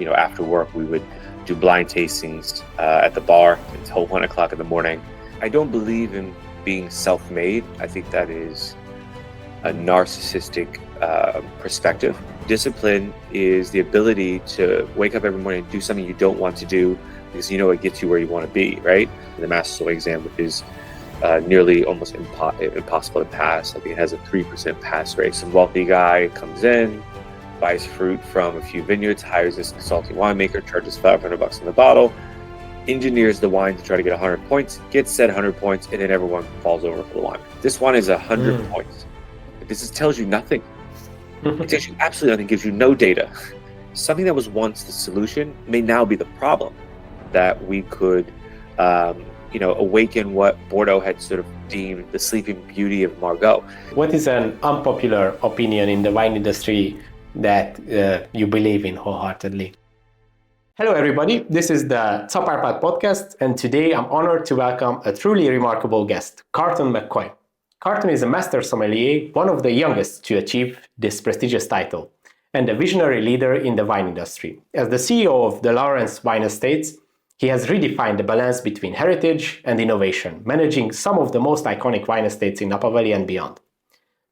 after work, we would do blind tastings at the bar until 1 o'clock in the morning. I don't believe in being self-made. I think that is a narcissistic perspective. Discipline is the ability to wake up every morning and do something you don't want to do because it gets you where you want to be, right? The Master Sommelier exam, which is nearly almost impossible to pass. I think it has a 3% pass rate. Some wealthy guy comes in, buys fruit from a few vineyards, hires this consulting winemaker, charges $500 in the bottle, engineers the wine to try to get 100 points, gets said 100 points, and then everyone falls over for the wine. This wine is 100 points. This tells you nothing. It tells you absolutely nothing, gives you no data. Something that was once the solution may now be the problem, that we could awaken what Bordeaux had sort of deemed the sleeping beauty of Margaux. What is an unpopular opinion in the wine industry that you believe in wholeheartedly? Hello everybody, this is the Czapp podcast, and today I'm honored to welcome a truly remarkable guest, Carlton McCoy. Carlton is a master sommelier, one of the youngest to achieve this prestigious title, and a visionary leader in the wine industry. As the CEO of the Lawrence Wine Estates, he has redefined the balance between heritage and innovation, managing some of the most iconic wine estates in Napa Valley and beyond.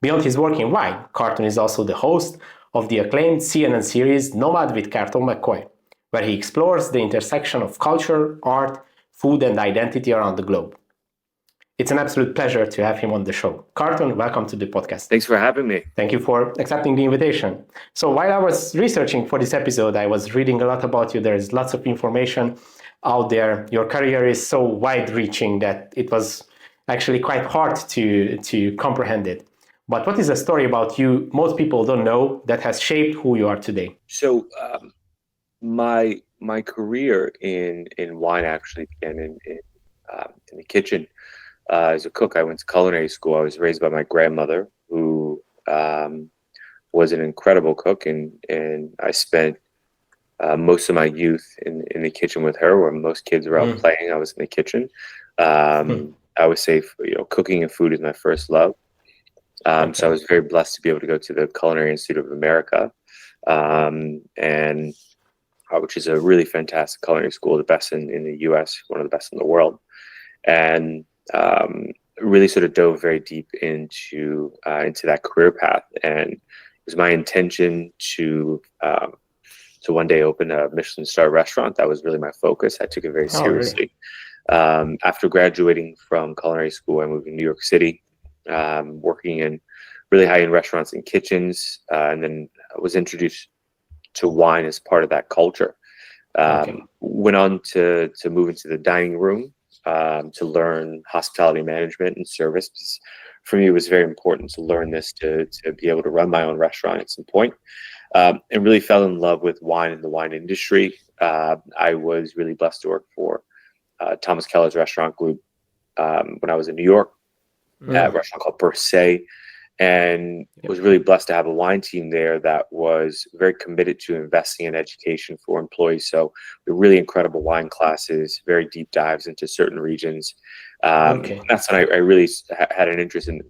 Beyond his work in wine, Carlton is also the host of the acclaimed CNN series Nomad with Carlton McCoy, where he explores the intersection of culture, art, food, and identity around the globe. It's an absolute pleasure to have him on the show. Carlton, welcome to the podcast. Thanks for having me. Thank you for accepting the invitation. So while I was researching for this episode, I was reading a lot about you. There's lots of information out there. Your career is so wide-reaching that it was actually quite hard to comprehend it. But what is a story about you most people don't know that has shaped who you are today? So my career in wine actually began in the kitchen. As a cook, I went to culinary school. I was raised by my grandmother, who was an incredible cook, and I spent most of my youth in the kitchen with her, where most kids were out playing. I was in the kitchen. I would say, cooking and food is my first love. So I was very blessed to be able to go to the Culinary Institute of America, and which is a really fantastic culinary school, the best in the U.S., one of the best in the world, and really sort of dove very deep into that career path. And it was my intention to one day open a Michelin star restaurant. That was really my focus. I took it very seriously. Really? After graduating from culinary school, I moved to New York City, working in really high-end restaurants and kitchens, and then I was introduced to wine as part of that culture. Went on to move into the dining room to learn hospitality management and service. For me, it was very important to learn this to be able to run my own restaurant at some point, and really fell in love with wine and the wine industry. I was really blessed to work for Thomas Keller's restaurant group when I was in New York, at a restaurant called Per Se, and was really blessed to have a wine team there that was very committed to investing in education for employees. So really incredible wine classes, very deep dives into certain regions. That's when I really had an interest in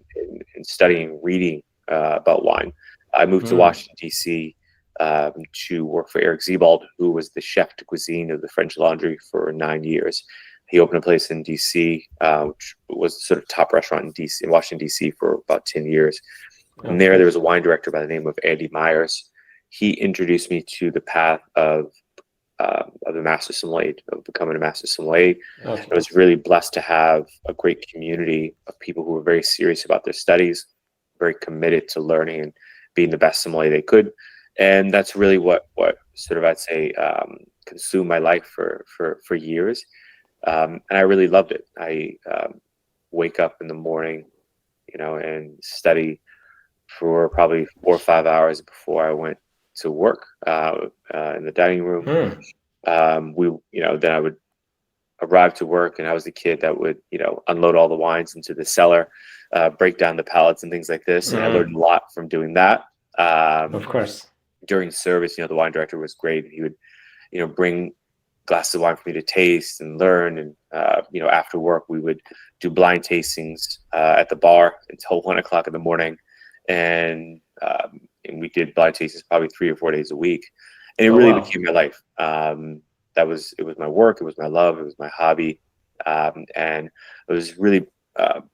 studying, reading about wine. I moved to Washington, D.C. To work for Eric Sebald, who was the chef de cuisine of the French Laundry for 9 years. He opened a place in D.C., which was sort of top restaurant in Washington, D.C. for about 10 years. And there was a wine director by the name of Andy Myers. He introduced me to the path of the master sommelier, of becoming a master sommelier. I was really blessed to have a great community of people who were very serious about their studies, very committed to learning and being the best sommelier they could. And that's really what sort of, I'd say, consumed my life for years. And I really loved it. I wake up in the morning, and study for probably 4 or 5 hours before I went to work in the dining room. Then I would arrive to work, and I was the kid that would, unload all the wines into the cellar, break down the pallets and things like this. And I learned a lot from doing that. Of course. During service, the wine director was great. He would, bring glasses of wine for me to taste and learn. And, after work, we would do blind tastings at the bar until 1 o'clock in the morning. And we did blind tastings probably 3 or 4 days a week. and it Oh, really wow. became my life. It was my work, it was my love, it was my hobby, and I was really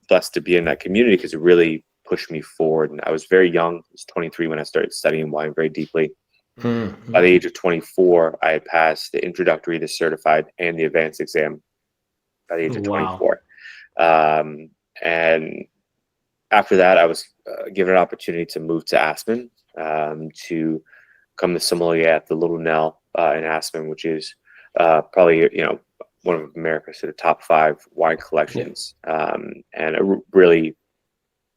blessed to be in that community because it really pushed me forward. And I was very young; I was 23 when I started studying wine very deeply. By the age of 24, I had passed the introductory, the certified, and the advanced exam by the age of Wow. 24. And after that, I was given an opportunity to move to Aspen to become the sommelier at the Little Nell in Aspen, which is probably one of America's sort of top 5 wine Yeah. collections, and a really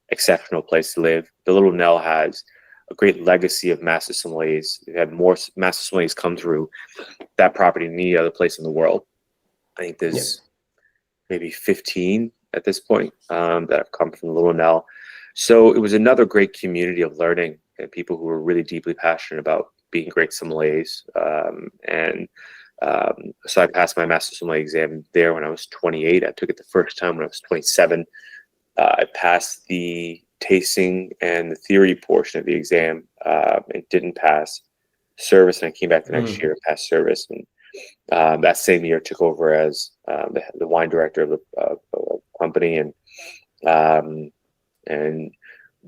exceptional place to live. The Little Nell has a great legacy of master sommeliers. They've had more master sommeliers come through that property than any other place in the world. I think Yeah. there's maybe 15 at this point that have come from the Little Nell. So it was another great community of learning and people who were really deeply passionate about being great sommeliers. So I passed my master sommelier exam there when I was 28. I took it the first time when I was 27. I passed the tasting and the theory portion of the exam and didn't pass service. And I came back the next year and passed service. And that same year took over as the wine director of the company and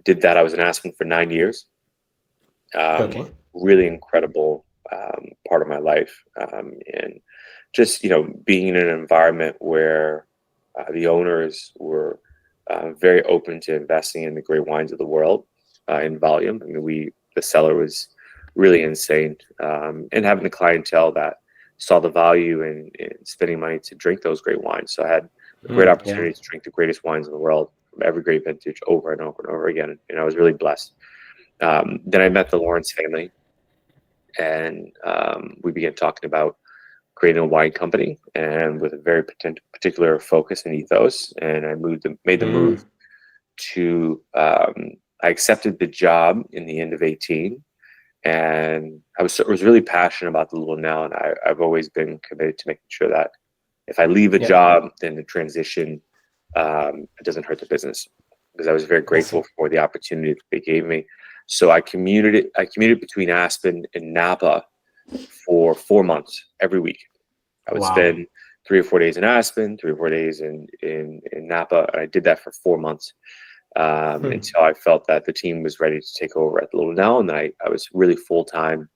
did that. I was in Aspen for 9 years. Okay. Really incredible part of my life. And just, being in an environment where the owners were very open to investing in the great wines of the world in volume. I mean, the cellar was really insane. And having the clientele that saw the value in spending money to drink those great wines. So I had a great Yeah. opportunity to drink the greatest wines in the world from every great vintage over and over and over again. And I was really blessed. Then I met the Lawrence family, and we began talking about creating a wine company, and with a very particular focus and ethos. And I made the move to. I accepted the job in the end of 18, and I was really passionate about the Little Nell, and I've always been committed to making sure that if I leave a Yeah. job, then the transition it doesn't hurt the business, because I was very grateful for the opportunity that they gave me. So I commuted between Aspen and Napa for 4 months every week. I would Wow. spend 3 or 4 days in Aspen, 3 or 4 days in Napa, and I did that for 4 months until I felt that the team was ready to take over at the Little Nell, and I was really full time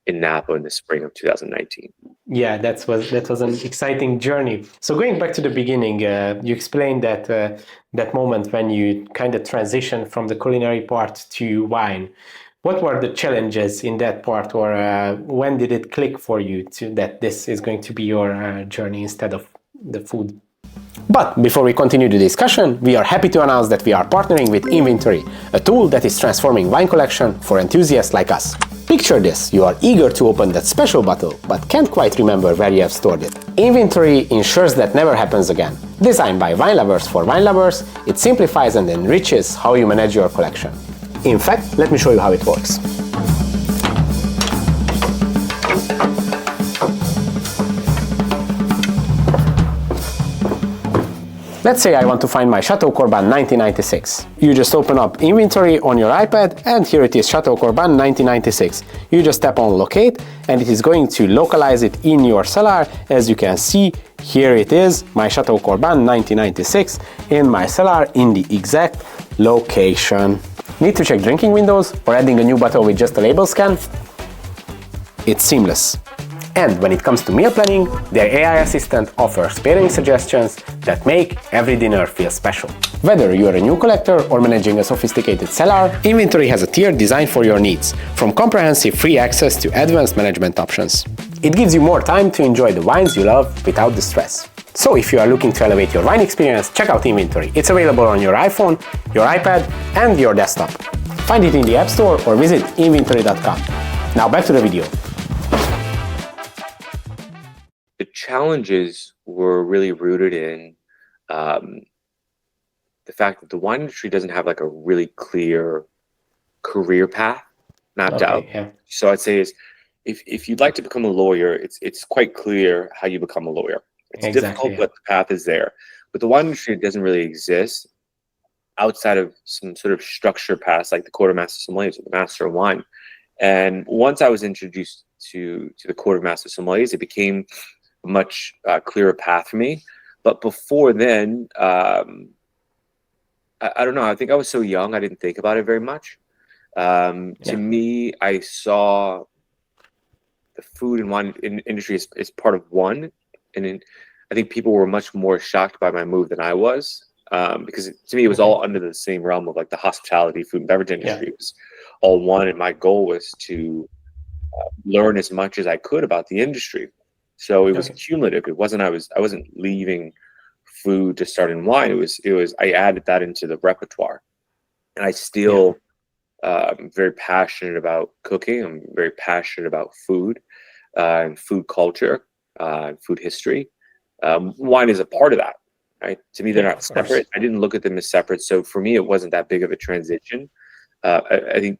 in Napa in the spring of 2019. Yeah, that was an exciting journey. So going back to the beginning, you explained that that moment when you kind of transitioned from the culinary part to wine. What were the challenges in that part, or when did it click for you that this is going to be your journey instead of the food? But before we continue the discussion, we are happy to announce that we are partnering with Inventory, a tool that is transforming wine collection for enthusiasts like us. Picture this: you are eager to open that special bottle, but can't quite remember where you have stored it. Inventory ensures that never happens again. Designed by wine lovers for wine lovers, it simplifies and enriches how you manage your collection. In fact, let me show you how it works. Let's say I want to find my Château 1996. You just open up Inventory on your iPad, and here it is, Château 1996. You just tap on Locate, and it is going to localize it in your cellar. As you can see, here it is, my Château 1996 in my cellar in the exact location. Need to check drinking windows or adding a new bottle with just a label scan? It's seamless. And when it comes to meal planning, their AI assistant offers pairing suggestions that make every dinner feel special. Whether you're a new collector or managing a sophisticated cellar, Inventory has a tier designed for your needs, from comprehensive free access to advanced management options. It gives you more time to enjoy the wines you love without the stress. So if you are looking to elevate your wine experience, check out Inventory. It's available on your iPhone, your iPad, and your desktop. Find it in the App Store or visit inventory.com. Now back to the video. The challenges were really rooted in the fact that the wine industry doesn't have like a really clear career path mapped out. Yeah. So I'd say if you'd like to become a lawyer, it's quite clear how you become a lawyer. It's difficult, but the path is there. But the wine industry doesn't really exist outside of some sort of structure paths like the quartermaster sommeliers or the master of wine. And once I was introduced to the Court of Master Sommeliers, it became a much clearer path for me. But before then, I don't know. I think I was so young, I didn't think about it very much. To me, I saw the food and wine industry is part of one, and I think people were much more shocked by my move than I was, because to me it was all under the same realm of like the hospitality, food and beverage industry. It was all one, and my goal was to learn as much as I could about the industry. So it was cumulative. It wasn't I wasn't leaving food to start in wine. It was I added that into the repertoire, and I still. I'm very passionate about cooking. I'm very passionate about food and food culture and food history. Wine is a part of that, right? To me, they're not separate. I didn't look at them as separate. So for me, it wasn't that big of a transition. I think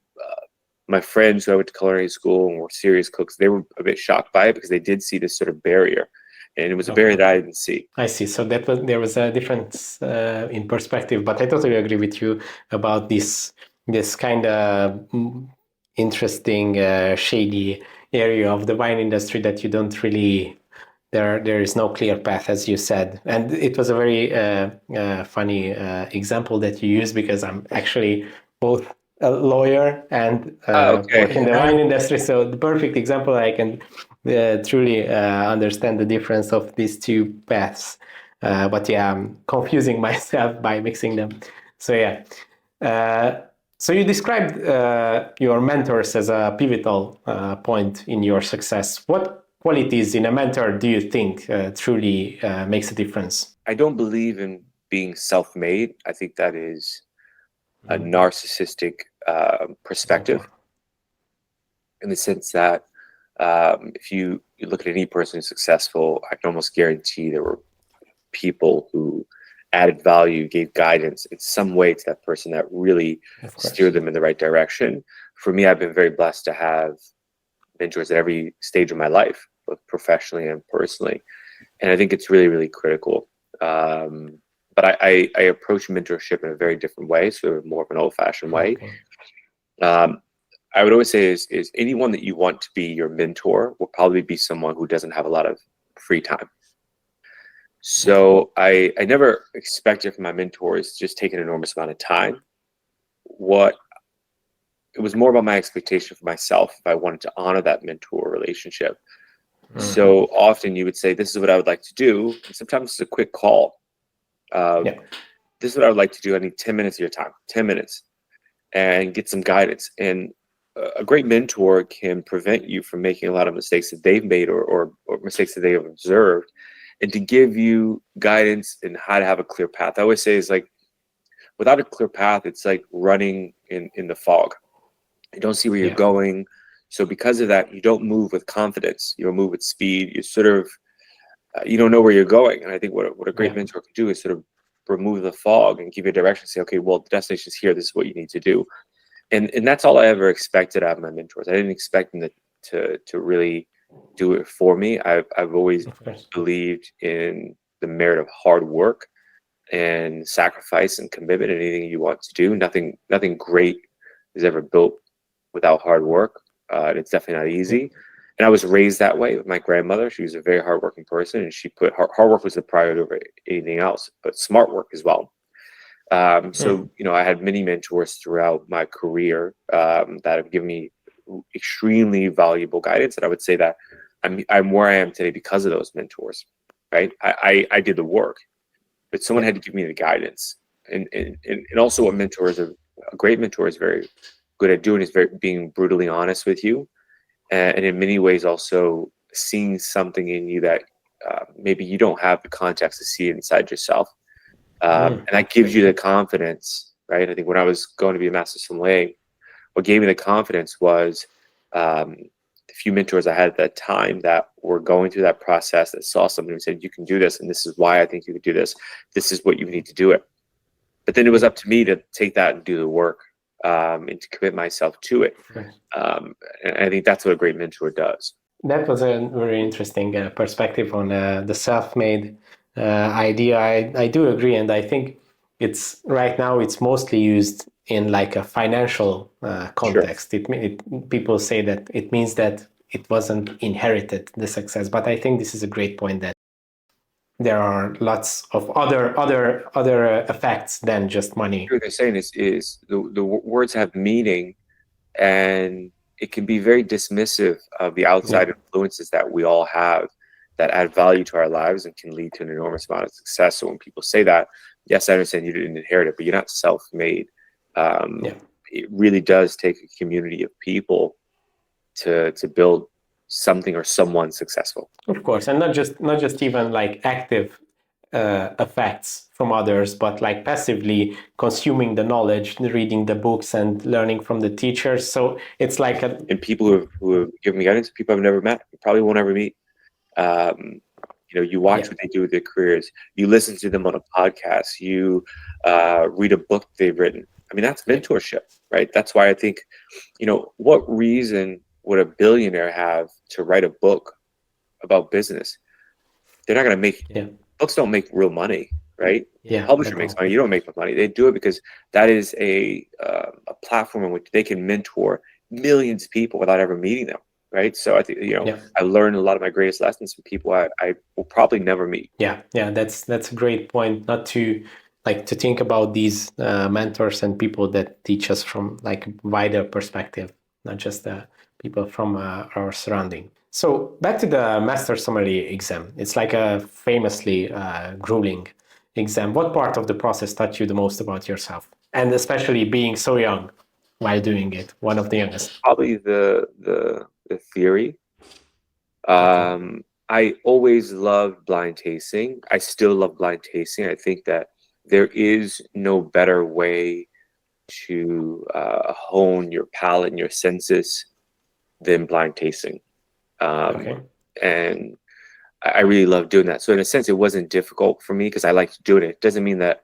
my friends who I went to culinary school and were serious cooks, they were a bit shocked by it because they did see this sort of barrier. And it was a barrier that I didn't see. I see. So there was a difference in perspective, but I totally agree with you about this kind of interesting, shady area of the wine industry that you don't really. There is no clear path, as you said, and it was a very funny example that you used because I'm actually both a lawyer and work in the wine industry. So the perfect example, I can truly understand the difference of these two paths. But yeah, I'm confusing myself by mixing them. So yeah. So you described your mentors as a pivotal point in your success. What qualities in a mentor do you think truly makes a difference? I don't believe in being self-made. I think that is a narcissistic perspective, in the sense that if you look at any person who's successful, I can almost guarantee there were people who added value, gave guidance in some way to that person that really steered them in the right direction. For me, I've been very blessed to have mentors at every stage of my life, both professionally and personally. And I think it's really, really critical. But I approach mentorship in a very different way, so more of an old-fashioned way. I would always say is anyone that you want to be your mentor will probably be someone who doesn't have a lot of free time. So I never expected from my mentors to just take an enormous amount of time. It was more about my expectation for myself if I wanted to honor that mentor relationship. So often you would say, this is what I would like to do. And sometimes it's a quick call. This is what I would like to do. I need 10 minutes of your time, 10 minutes, and get some guidance. And a great mentor can prevent you from making a lot of mistakes that they've made or mistakes that they have observed, and to give you guidance in how to have a clear path. I always say is like, without a clear path, it's like running in the fog. You don't see where you're going. So because of that, you don't move with confidence. You don't move with speed. You sort of, you don't know where you're going. And I think what a great mentor can do is sort of remove the fog and give you a direction. Say, okay, well, the destination is here. This is what you need to do. And that's all I ever expected out of my mentors. I didn't expect them to really do it for me. I've always believed in the merit of hard work and sacrifice and commitment in anything you want to do. Nothing great is ever built without hard work. And it's definitely not easy. And I was raised that way with my grandmother. She was a very hardworking person, and she put hard work was the priority over anything else, but smart work as well. So, I had many mentors throughout my career that have given me extremely valuable guidance. And I would say that I'm where I am today because of those mentors, right? I did the work, but someone had to give me the guidance. And also what a great mentor is very good at doing is being brutally honest with you. And in many ways also seeing something in you that maybe you don't have the context to see inside yourself. And that gives you the confidence, right? I think when I was going to be a master sommelier, what gave me the confidence was the few mentors I had at that time that were going through that process, that saw something and said, you can do this, and this is why I think you could do this. This is what you need to do it. But then it was up to me to take that and do the work and to commit myself to it. And I think that's what a great mentor does. That was a very interesting perspective on the self-made idea. I do agree, and I think right now it's mostly used in like a financial context. People say that it means that it wasn't inherited, the success. But I think this is a great point, that there are lots of other effects than just money. What they're saying is the words have meaning, and it can be very dismissive of the outside influences that we all have that add value to our lives and can lead to an enormous amount of success. So when people say that, yes, I understand you didn't inherit it, but you're not self-made. It really does take a community of people to build something or someone successful. Of course, and not just even like active effects from others, but like passively consuming the knowledge, reading the books and learning from the teachers. So it's like and people who have given me guidance, people I've never met, probably won't ever meet. You watch what they do with their careers. You listen to them on a podcast. You read a book they've written. I mean, that's mentorship, right? That's why I think, what reason would a billionaire have to write a book about business? They're not going to make books. Don't make real money, right? Publisher makes money. You don't make money. They do it because that is a platform in which they can mentor millions of people without ever meeting them. Right. So I think, I learned a lot of my greatest lessons from people I will probably never meet. Yeah. That's a great point. Not to think about these mentors and people that teach us from like wider perspective, not just the people from our surrounding. So back to the Master Sommelier exam. It's like a famously grueling exam. What part of the process taught you the most about yourself? And especially being so young while doing it, one of the youngest. Probably the theory. I always loved blind tasting. I still love blind tasting. I think that there is no better way to hone your palate and your senses than blind tasting. And I really love doing that. So in a sense, it wasn't difficult for me because I liked doing it. It doesn't mean that,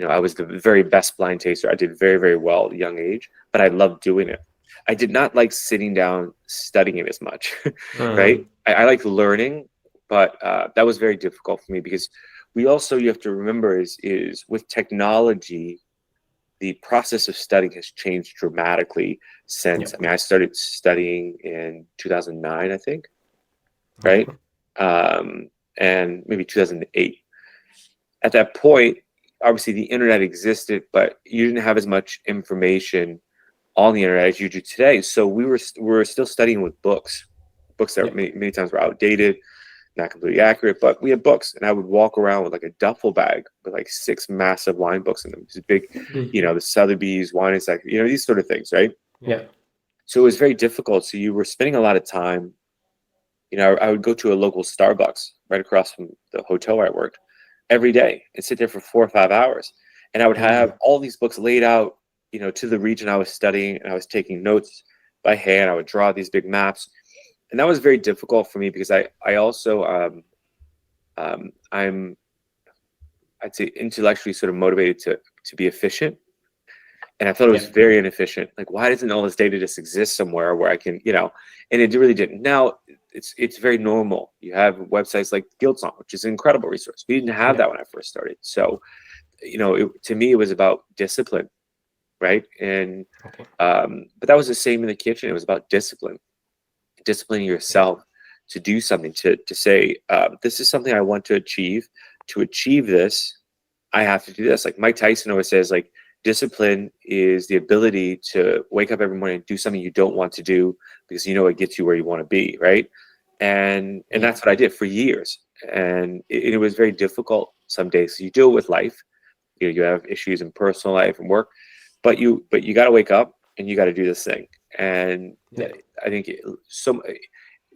I was the very best blind taster. I did very, very well at a young age, but I loved doing it. I did not like sitting down studying it as much, right? I like learning, but that was very difficult for me because you have to remember is with technology, the process of studying has changed dramatically since, I started studying in 2009, I think, right? And maybe 2008. At that point, obviously the internet existed, but you didn't have as much information on the internet as you do today. So we were still studying with books that many times were outdated, not completely accurate, but we had books, and I would walk around with like a duffel bag with like 6 massive wine books in them. These big, the Sotheby's wine encyclopedia, these sort of things, right? So it was very difficult. So you were spending a lot of time. I would go to a local Starbucks right across from the hotel where I worked every day and sit there for 4 or 5 hours, and I would have all these books laid out, to the region I was studying, and I was taking notes by hand. I would draw these big maps, and that was very difficult for me because I also I'm, I'd say, intellectually sort of motivated to be efficient, and I thought it was very inefficient. Like, why doesn't all this data just exist somewhere where I can, and it really didn't. Now it's very normal. You have websites like Guildson, which is an incredible resource. We didn't have that when I first started. So, to me, it was about discipline. Right. And, but that was the same in the kitchen. It was about disciplining yourself to do something, to say, this is something I want to achieve. To achieve this, I have to do this. Like Mike Tyson always says, like, discipline is the ability to wake up every morning and do something you don't want to do because it gets you where you want to be. Right. And that's what I did for years. And it was very difficult some days. You deal with life. You have issues in personal life and work. But you got to wake up and you got to do this thing. And I think it's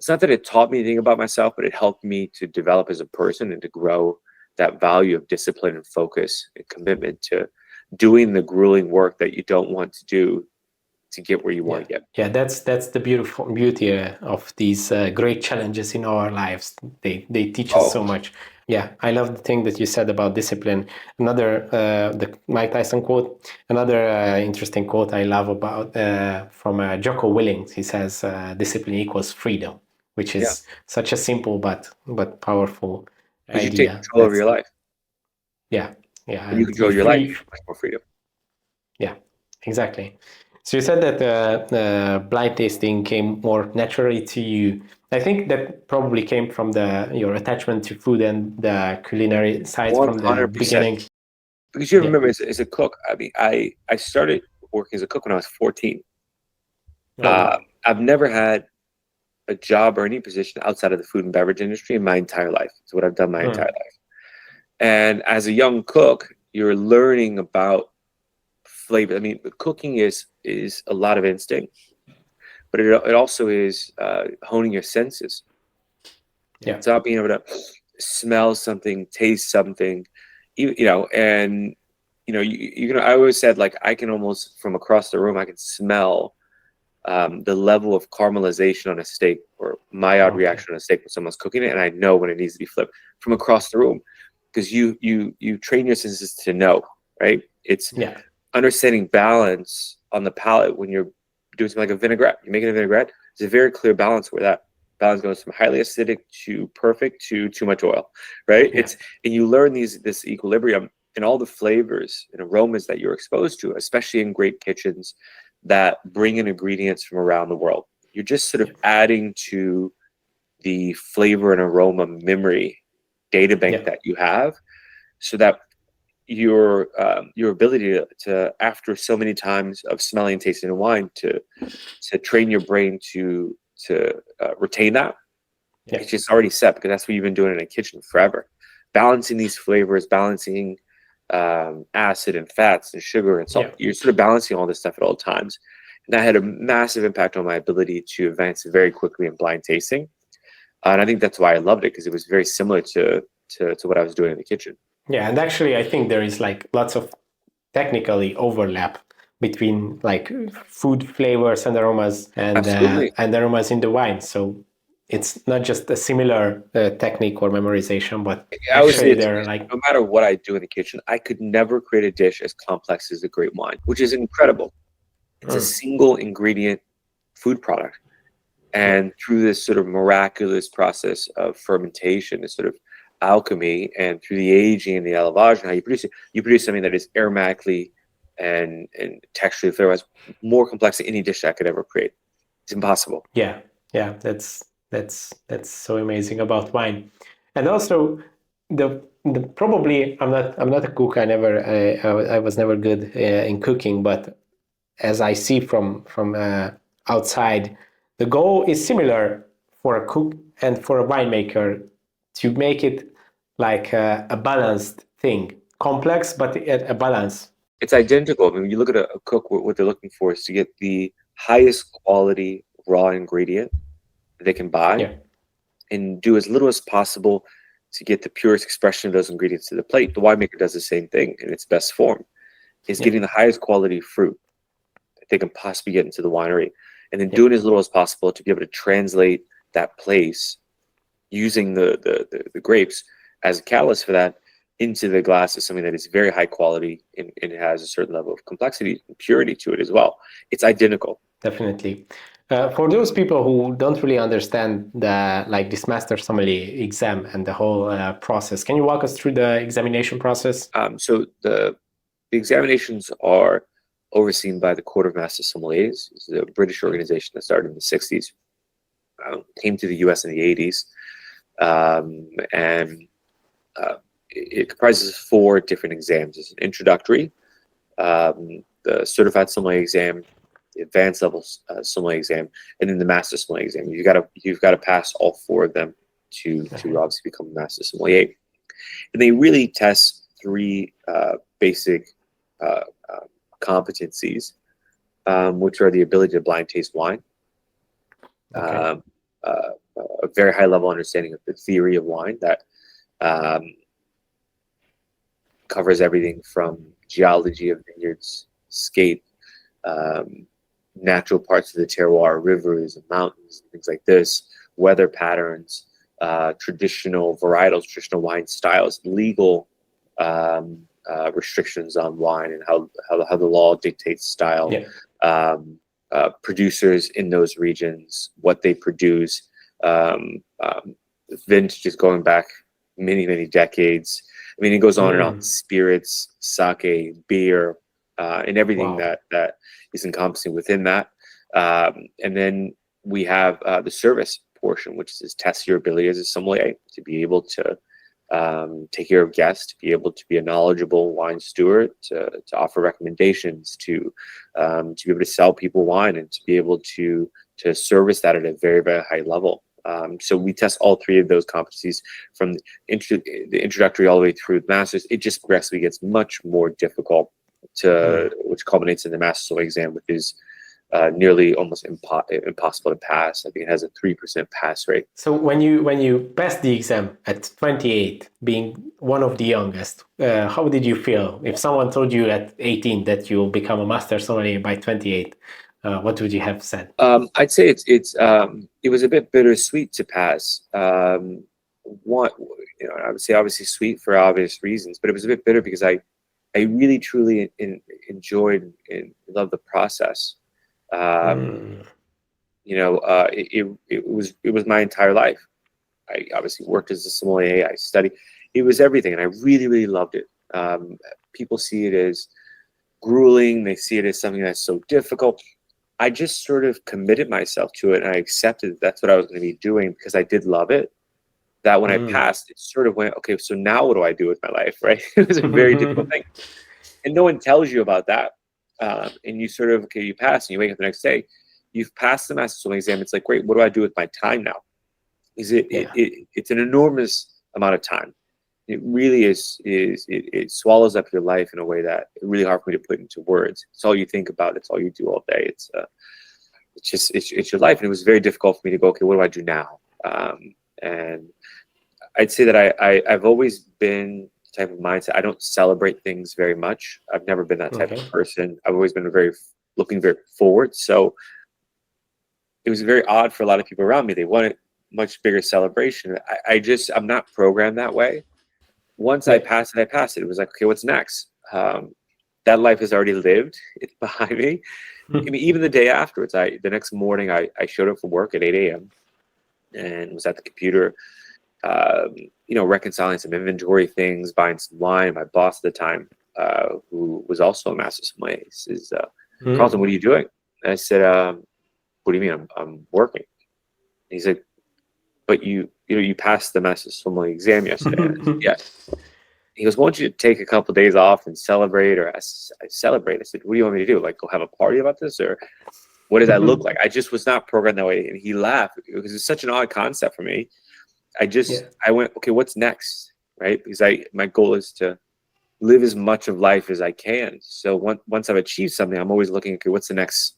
not that it taught me anything about myself, but it helped me to develop as a person and to grow that value of discipline and focus and commitment to doing the grueling work that you don't want to do to get where you want to get. Yeah, that's the beauty of these great challenges in our lives. They teach us so much. Yeah, I love the thing that you said about discipline. Another, the Mike Tyson quote, another interesting quote I love about from Jocko Willink. He says, discipline equals freedom, which is such a simple but powerful idea. You take control over your life. Yeah. When you control your life, you have much more freedom. Yeah, exactly. So you said that blind tasting came more naturally to you. I think that probably came from your attachment to food and the culinary side from the 100%. beginning. Because you Yeah. remember, as a cook, I mean, I started working as a cook when I was 14. Oh, wow. I've never had a job or any position outside of the food and beverage industry in my entire life. It's what I've done my entire life. And as a young cook, you're learning about flavor. I mean, cooking is a lot of instinct, but it also is honing your senses. Yeah. It's about being able to smell something, taste something, and I always said, like, I can almost from across the room, I can smell the level of caramelization on a steak or my odd reaction on a steak when someone's cooking it, and I know when it needs to be flipped from across the room, because you train your senses to know, right? It's understanding balance on the palate when you're doing something like a vinaigrette. You're making a vinaigrette. There's a very clear balance where that balance goes from highly acidic to perfect to too much oil, right? And you learn this equilibrium and all the flavors and aromas that you're exposed to, especially in great kitchens that bring in ingredients from around the world. You're just sort of adding to the flavor and aroma memory data bank that you have, so that your ability to after so many times of smelling and tasting a wine to train your brain to retain that. It's just already set, because that's what you've been doing in a kitchen forever, balancing these flavors, balancing acid and fats and sugar and salt. You're sort of balancing all this stuff at all times, and that had a massive impact on my ability to advance very quickly in blind tasting. And I think that's why I loved it, because it was very similar to what I was doing in the kitchen. Yeah, and actually, I think there is like lots of technically overlap between like food flavors and aromas and aromas in the wine. So it's not just a similar technique or memorization, but I would say they're like, no matter what I do in the kitchen, I could never create a dish as complex as a great wine, which is incredible. It's a single ingredient food product. And through this sort of miraculous process of fermentation, this sort of alchemy, and through the aging and the élevage and how you produce it, you produce something that is aromatically and texturally flavor-wise more complex than any dish I could ever create. It's impossible. Yeah, that's so amazing about wine. And also the probably I'm not a cook. I was never good in cooking, but as I see from outside, the goal is similar for a cook and for a winemaker, to make it like a balanced thing, complex but a balance. It's identical. I mean, when you look at a cook, what they're looking for is to get the highest quality raw ingredient that they can buy, and do as little as possible to get the purest expression of those ingredients to the plate. The winemaker does the same thing in its best form, is getting the highest quality fruit that they can possibly get into the winery, and then doing as little as possible to be able to translate that place using the grapes as a catalyst for that into the glass is something that is very high quality, and it has a certain level of complexity and purity to it as well. It's identical. Definitely. For those people who don't really understand this master sommelier exam and the whole process, can you walk us through the examination process? So the examinations are overseen by the Court of Master Sommeliers. It's a British organization that started in the 60s, came to the US in the 80s, and it comprises 4 different exams. It's an introductory, the certified sommelier exam, the advanced level sommelier exam, and then the master sommelier exam. You've got to pass all 4 of them to obviously become a master sommelier. And they really test 3 basic competencies, which are the ability to blind taste wine, a very high level understanding of the theory of wine that covers everything from geology of vineyards, scape, natural parts of the terroir, rivers and mountains, and things like this, weather patterns, traditional varietals, traditional wine styles, legal restrictions on wine, and how the law dictates style, producers in those regions, what they produce, vintages going back many decades. I mean, it goes on and on. Spirits, sake, beer, and everything Wow. that is encompassing within that. And then we have the service portion, which is test your ability as a sommelier to be able to take care of guests, to be able to be a knowledgeable wine steward, to offer recommendations, to be able to sell people wine, and to be able to service that at a very, very high level. So we test all three of those competencies from the introductory all the way through the masters. It just progressively gets much more difficult which culminates in the master sommelier exam, which is nearly almost impossible to pass. I think it has a 3% pass rate. So when you passed the exam at 28, being one of the youngest, how did you feel? If someone told you at 18 that you'll become a master sommelier by 28, what would you have said? I'd say it was a bit bittersweet to pass. One, I would say obviously sweet for obvious reasons, but it was a bit bitter because I really truly enjoyed and loved the process. It was my entire life. I obviously worked as a sommelier. I studied. It was everything, and I really, really loved it. People see it as grueling. They see it as something that's so difficult. I just sort of committed myself to it, and I accepted that's what I was going to be doing because I did love it. That when I passed, it sort of went, okay, so now what do I do with my life, right? It was a very difficult thing. And no one tells you about that. And you sort of, okay, you pass, and you wake up the next day. You've passed the master sommelier exam. It's like, great, what do I do with my time now? It's an enormous amount of time. It really is. It swallows up your life in a way that it's really hard for me to put into words. It's all you think about. It's all you do all day. It's your life, and it was very difficult for me to go, okay, what do I do now? And I'd say that I've always been the type of mindset. I don't celebrate things very much. I've never been that type of person. I've always been looking very forward. So it was very odd for a lot of people around me. They wanted much bigger celebration. I'm not programmed that way. Once I passed it, It was like, okay, what's next? That life is already lived. It's behind me. I mean, even the day afterwards, the next morning, I showed up for work at 8 a.m. and was at the computer, reconciling some inventory things, buying some wine. My boss at the time, who was also a master sommelier, says, Carlton, what are you doing? And I said, what do you mean? I'm working. And he's like, but you passed the master sommelier exam yesterday. I said, yeah. He goes, why don't you take a couple of days off and celebrate? Or I celebrate. I said, what do you want me to do? Like, go have a party about this? Or what does that look like? I just was not programmed that way. And he laughed because it's such an odd concept for me. I went, okay, what's next? Right? Because my goal is to live as much of life as I can. So once I've achieved something, I'm always looking, okay, what's the next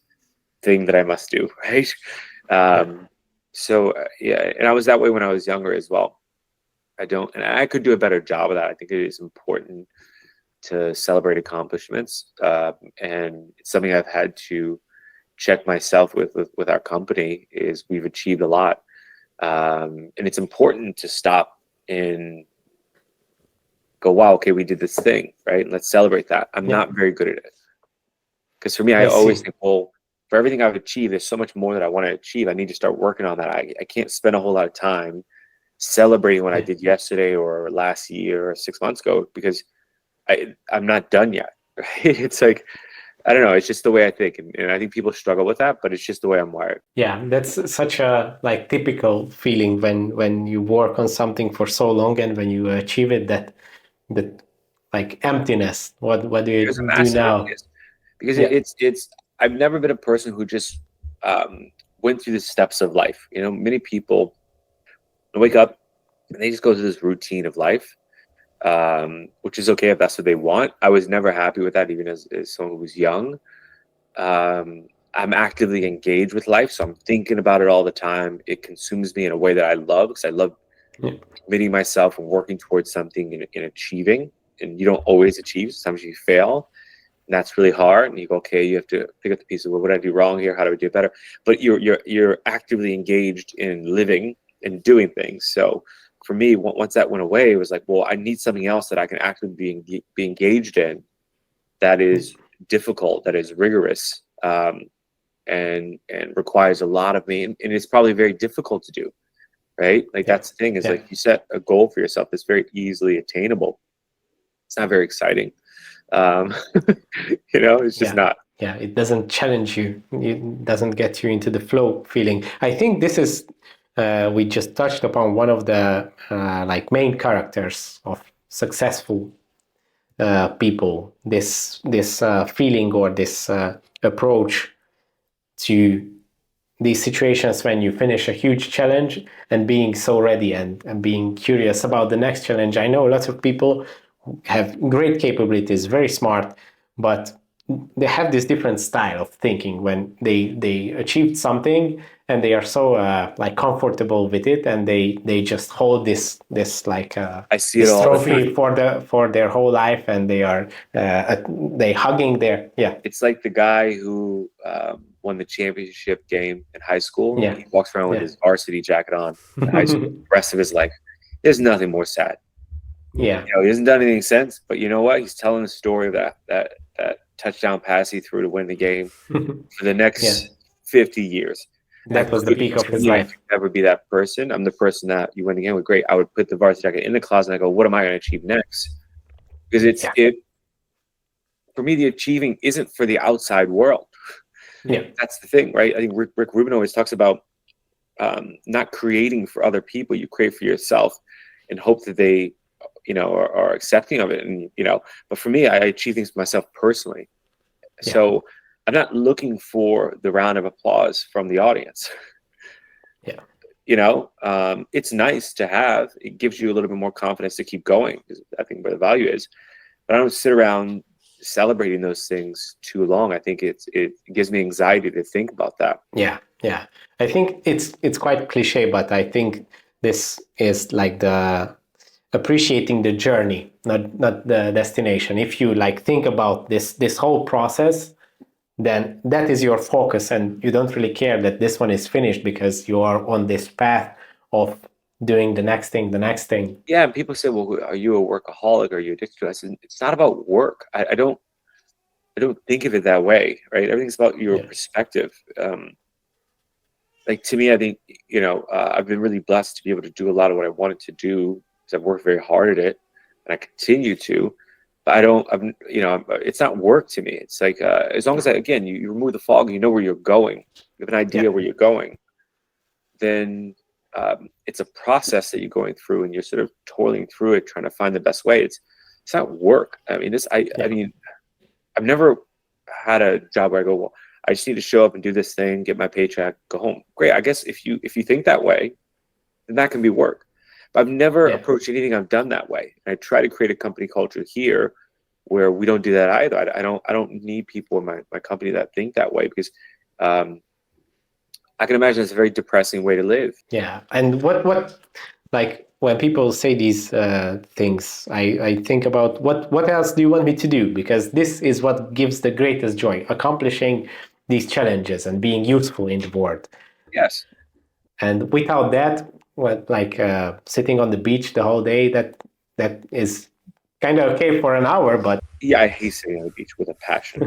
thing that I must do? Right? So and I was that way when I was younger as well. And I could do a better job of that. I think it is important to celebrate accomplishments. And it's something I've had to check myself with our company is we've achieved a lot. And it's important to stop and go, wow, okay, we did this thing, right? And let's celebrate that. I'm not very good at it. Because for me, I always think, well, for everything I've achieved, there's so much more that I want to achieve. I need to start working on that. I can't spend a whole lot of time celebrating what I did yesterday or last year or 6 months ago because I'm not done yet. Right? It's like, I don't know. It's just the way I think, and I think people struggle with that, but it's just the way I'm wired. Yeah, that's such a typical feeling when you work on something for so long and when you achieve it, that like emptiness. What do you do now? Emptiness. Because it's I've never been a person who just went through the steps of life. Many people wake up and they just go through this routine of life, which is okay if that's what they want. I was never happy with that, even as someone who was young. I'm actively engaged with life, so I'm thinking about it all the time. It consumes me in a way that I love, because I love committing myself and working towards something and achieving. And you don't always achieve. Sometimes you fail. And that's really hard. And you go, okay, you have to pick up the pieces. Well, what did I do wrong here? How do I do it better? But you're actively engaged in living and doing things. So for me, once that went away, it was like, well, I need something else that I can actively be engaged in, that is difficult, that is rigorous, and requires a lot of me. And it's probably very difficult to do, right? Like that's the thing, is like you set a goal for yourself that's very easily attainable. It's not very exciting. Um, it's just Yeah. not. Yeah, it doesn't challenge you. It doesn't get you into the flow feeling. I think this is we just touched upon one of the like main characters of successful people. This feeling or this approach to these situations when you finish a huge challenge and being so ready and being curious about the next challenge. I know lots of people have great capabilities, very smart, but they have this different style of thinking when they achieved something and they are so like comfortable with it, and they just hold this like I see it this all the time. trophy for their whole life, and they are they hugging their It's like the guy who won the championship game in high school. yeah He walks around with yeah his varsity jacket on in high school. The rest of his life, there's nothing more sad. yeah. He hasn't done anything since. But you know what? He's telling the story of that touchdown pass he threw to win the game for the Yeah, next 50 years. that was the peak of his I life. could never be that person. I'm the person that you win the game with. Great. I would put the varsity jacket in the closet and I go, what am I going to achieve next? Because Yeah. for me, the achieving isn't for the outside world. Yeah, That's the thing, right? I think Rick Rubin always talks about not creating for other people. You create for yourself and hope that they, are accepting of it. And, but for me, I achieve things for myself personally. Yeah. So I'm not looking for the round of applause from the audience. yeah, It's nice to have. It gives you a little bit more confidence to keep going, because I think where the value is. But I don't sit around celebrating those things too long. I think it gives me anxiety to think about that. yeah, yeah. I think it's quite cliche, but I think this is like the appreciating the journey, not the destination. If you like think about this whole process, then that is your focus, and you don't really care that this one is finished because you are on this path of doing the next thing, the next thing. Yeah, and people say, "Well, are you a workaholic? Are you addicted to it?" I said, "It's not about work. I don't think of it that way, right? Everything's about your Yeah. perspective. Like to me, I think I've been really blessed to be able to do a lot of what I wanted to do because I've worked very hard at it, and I continue to. But it's not work to me. It's like as long as again, you remove the fog, you know where you're going, you have an idea where you're going, then it's a process that you're going through, and you're sort of toiling through it, trying to find the best way. It's not work. I mean, I mean, I've never had a job where I go, well, I just need to show up and do this thing, get my paycheck, go home. Great. I guess if you think that way, then that can be work. But I've never approached anything I've done that way. And I try to create a company culture here where we don't do that either. I don't need people in my company that think that way, because I can imagine it's a very depressing way to live. Yeah. And what like when people say these things, I think about what else do you want me to do? Because this is what gives the greatest joy, accomplishing these challenges and being useful in the world. Yes. And without that, sitting on the beach the whole day, that is kind of okay for an hour, but Yeah, I hate sitting on the beach with a passion.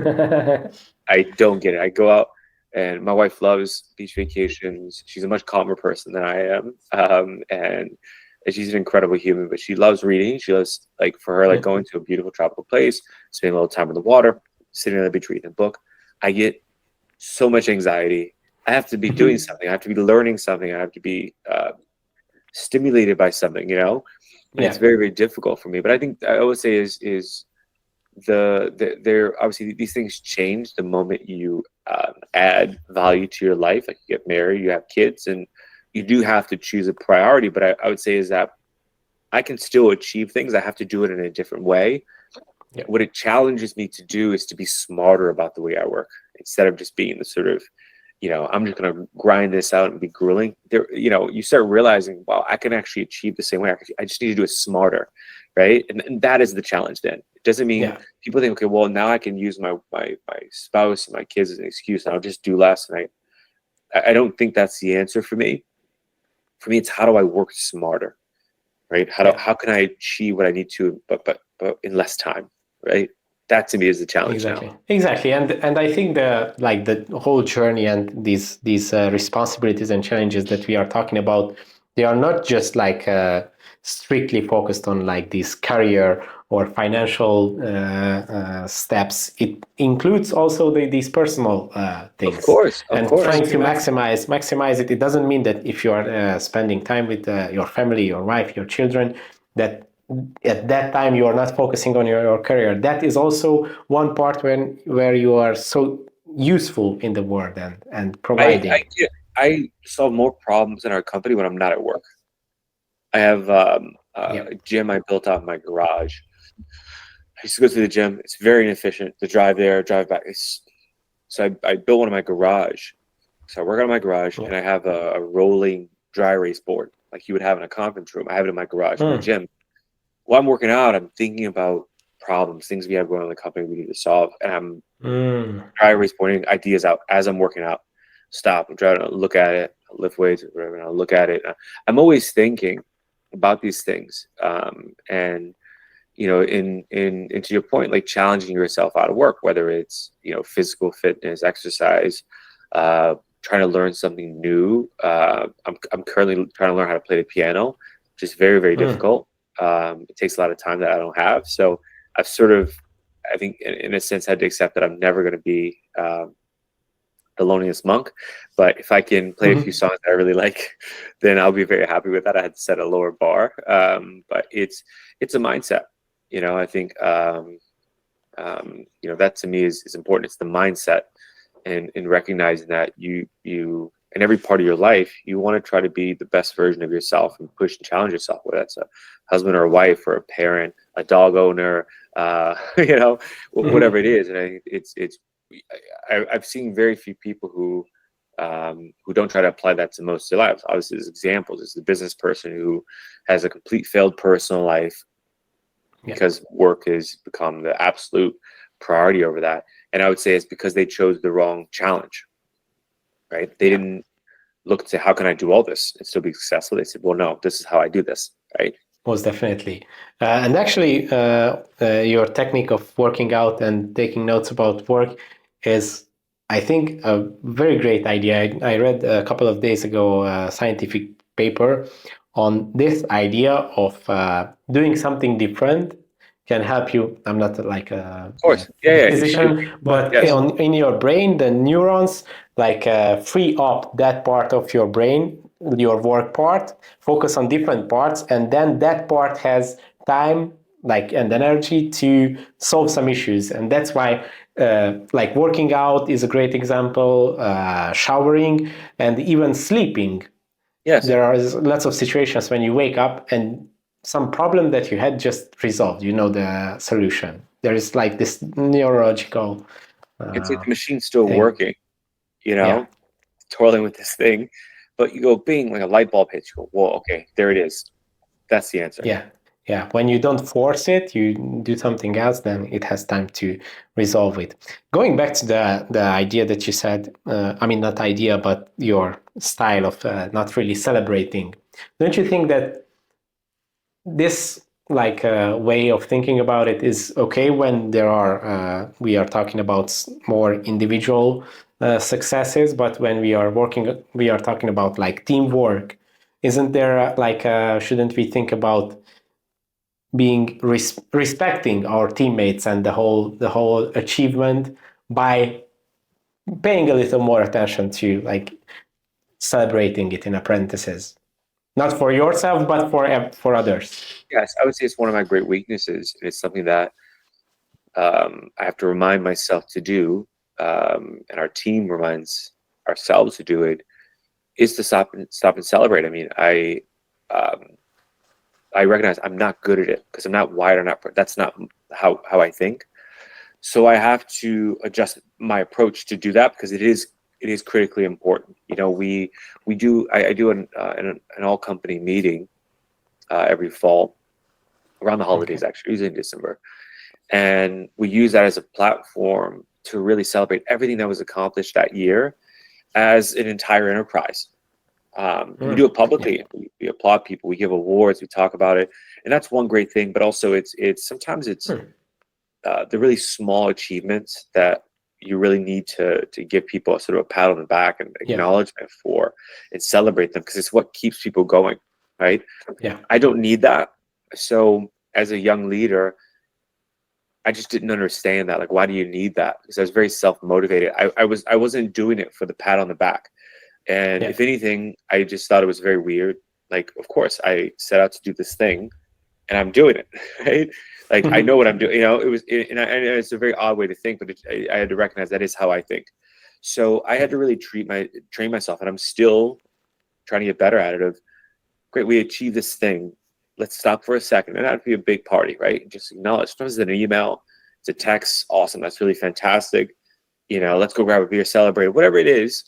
I don't get it. I go out, and my wife loves beach vacations. She's a much calmer person than I am, and she's an incredible human. But she loves reading. She loves, like, for her, like going to a beautiful tropical place, spending a little time in the water, sitting on the beach reading a book. I get so much anxiety. I have to be doing something. I have to be learning something. I have to be stimulated by something. And it's very, very difficult for me. But I think I would say is there obviously these things change the moment you add value to your life. Like, you get married, you have kids, and you do have to choose a priority. But I would say is that I can still achieve things. I have to do it in a different way. What it challenges me to do is to be smarter about the way I work, instead of just being the sort of, I'm just going to grind this out and be grueling. There, you start realizing, wow, I can actually achieve the same way. I just need to do it smarter, right? And that is the challenge. Then it doesn't mean people think, okay, well, now I can use my spouse and my kids as an excuse, and I'll just do less. And I don't think that's the answer for me. For me, it's how do I work smarter, right? How can I achieve what I need to, but in less time, right? That to me is the challenge now. Exactly. And I think the whole journey and these responsibilities and challenges that we are talking about, They are not just like strictly focused on like this career or financial steps. It includes also these personal things, Of and course. trying to maximize it. It doesn't mean that if you are spending time with your family, your wife, your children, that at that time you are not focusing on your career. That is also one part where you are so useful in the world and providing. I solve more problems in our company when I'm not at work. I have Yeah. a gym I built out in my garage. I used to go to the gym. It's very inefficient to drive there, drive back. So I built one in my garage. So I work out in my garage, Yeah. and I have a rolling dry erase board like you would have in a conference room. I have it in my garage, in my gym. While I'm working out, I'm thinking about problems, things we have going on in the company we need to solve, and I'm dry erase boarding ideas out as I'm working out. Stop. I'm trying to look at it, lift weights, or whatever, and I'll look at it. I'm always thinking about these things, and to your point, like challenging yourself out of work, whether it's physical fitness, exercise, trying to learn something new. I'm currently trying to learn how to play the piano, which is very, very difficult. It takes a lot of time that I don't have. So I've sort of, I think, in a sense, had to accept that I'm never going to be the loneliest monk. But if I can play a few songs that I really like, then I'll be very happy with that. I had to set a lower bar, but it's a mindset. I think that to me is important. It's the mindset, and in recognizing that you in every part of your life, you want to try to be the best version of yourself and push and challenge yourself, whether that's a husband or a wife or a parent, a dog owner, whatever it is. And I think I've seen very few people who don't try to apply that to most of their lives. Obviously, there's examples. There's the business person who has a complete failed personal life because work has become the absolute priority over that. And I would say it's because they chose the wrong challenge, right? They didn't look to say, how can I do all this and still be successful? They said, well, no, this is how I do this, right? Most definitely. And actually, your technique of working out and taking notes about work is, I think, a very great idea. I read a couple of days ago a scientific paper on this idea of doing something different can help you. I'm not like a Of course. Yeah, physician, but yes. in your brain, the neurons free up that part of your brain, your work part, focus on different parts, and then that part has time and energy to solve some issues. And that's why working out is a great example, showering, and even sleeping. Yes. There are lots of situations when you wake up and some problem that you had just resolved, the solution. There is this neurological It's like the machine's still thing. working, twirling with this thing, but you go bing, like a light bulb hits. You go, whoa, okay, there it is. That's the answer. Yeah. When you don't force it, you do something else, then it has time to resolve it. Going back to the idea that you said, not idea, but your style of not really celebrating. Don't you think that this way of thinking about it is okay when we are talking about more individual successes, but when we are talking about teamwork? Isn't there shouldn't we think about being respecting our teammates and the whole achievement by paying a little more attention to celebrating it in apprentices, not for yourself but for others? Yes, I would say it's one of my great weaknesses. It's something that I have to remind myself to do, and our team reminds ourselves to do it, is to stop and celebrate. I mean, I recognize I'm not good at it because I'm not wired. That's not how I think. So I have to adjust my approach to do that because it is critically important. I do an all company meeting every fall around the holidays, actually, usually in December, and we use that as a platform to really celebrate everything that was accomplished that year as an entire enterprise. We do it publicly. We applaud people. We give awards. We talk about it, and that's one great thing. But also, it's sometimes it's the really small achievements that you really need to give people a sort of a pat on the back and acknowledgement for, and celebrate them, because it's what keeps people going. right? Yeah. I don't need that. So as a young leader, I just didn't understand that. Like, why do you need that? Because I was very self-motivated. I wasn't doing it for the pat on the back. And Yeah. if anything, I just thought it was very weird. Like, of course, I set out to do this thing, and I'm doing it, right? Like, I know what I'm doing. You know, and it's a very odd way to think, but I had to recognize that is how I think. So I had to really train myself, and I'm still trying to get better at it. Of great, we achieved this thing. Let's stop for a second, and that'd be a big party, right? Just acknowledge. Sometimes it's an email, it's a text. Awesome, that's really fantastic. You know, let's go grab a beer, celebrate, whatever it is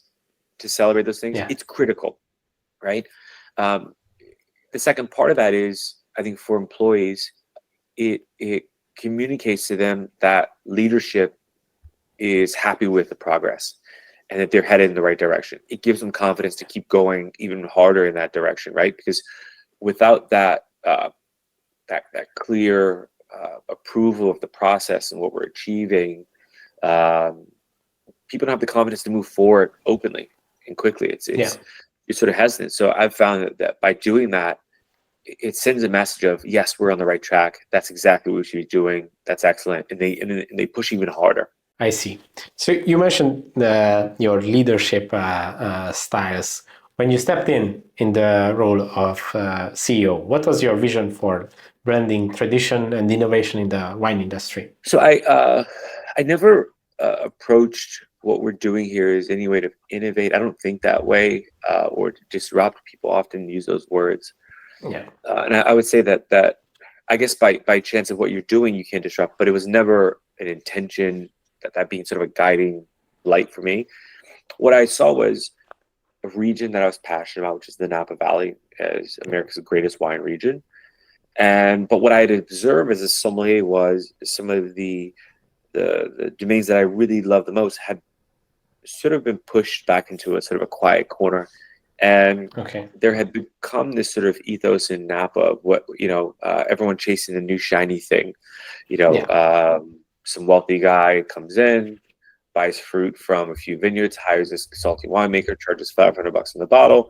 to celebrate those things. Yeah. It's critical, right? The second part of that is, I think for employees, it communicates to them that leadership is happy with the progress and that they're headed in the right direction. It gives them confidence to keep going even harder in that direction, right? Because without that that clear approval of the process and what we're achieving, people don't have the confidence to move forward openly and quickly. You're sort of hesitant. So I've found that by doing that, it sends a message of, yes, we're on the right track. That's exactly what we should be doing. That's excellent. And they push even harder. I see. So you mentioned your leadership styles. When you stepped in the role of CEO, what was your vision for branding, tradition, and innovation in the wine industry? So I never approached what we're doing here as any way to innovate. I don't think that way or to disrupt. People often use those words. Yeah. And I would say that I guess by chance of what you're doing, you can't disrupt, but it was never an intention that being sort of a guiding light for me. What I saw was a region that I was passionate about, which is the Napa Valley, as America's greatest wine region. But what I had observed as a sommelier was some of the domains that I really loved the most had sort of been pushed back into a sort of a quiet corner. And there had become this sort of ethos in Napa of what, everyone chasing the new shiny thing. Some wealthy guy comes in, buys fruit from a few vineyards, hires this salty winemaker, charges $500 in the bottle,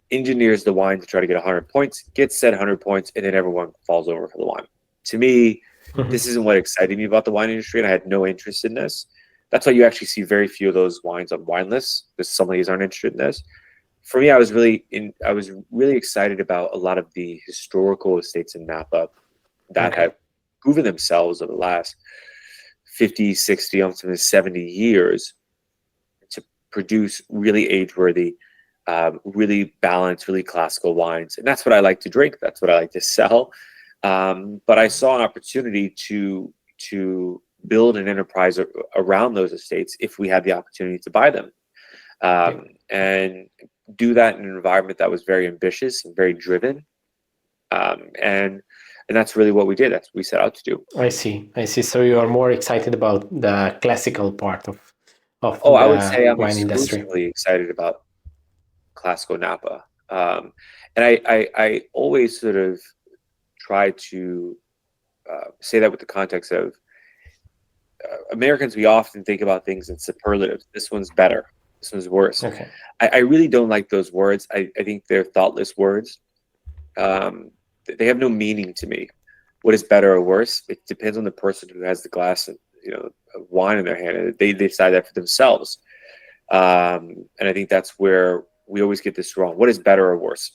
engineers the wine to try to get 100 points, gets said 100 points, and then everyone falls over for the wine. To me, this isn't what excited me about the wine industry, and I had no interest in this. That's why you actually see very few of those wines on wine lists, because sommeliers aren't interested in this. For me, I was really excited about a lot of the historical estates in Napa that have proven themselves over the last 50, 60, almost 70 years to produce really age-worthy, really balanced, really classical wines. And that's what I like to drink. That's what I like to sell. But I saw an opportunity to build an enterprise around those estates if we had the opportunity to buy them. And do that in an environment that was very ambitious and very driven. And that's really what we did. That's what we set out to do. I see. So you are more excited about the classical part of the I would say I'm wine exclusively industry. excited about classical Napa. And I always sort of try to say that with the context of Americans. We often think about things in superlatives. This one's better. This one's worse. I really don't like those words. I think they're thoughtless words. They have no meaning to me. What is better or worse? It depends on the person who has the glass of wine in their hand. They decide that for themselves. And I think that's where we always get this wrong. What is better or worse?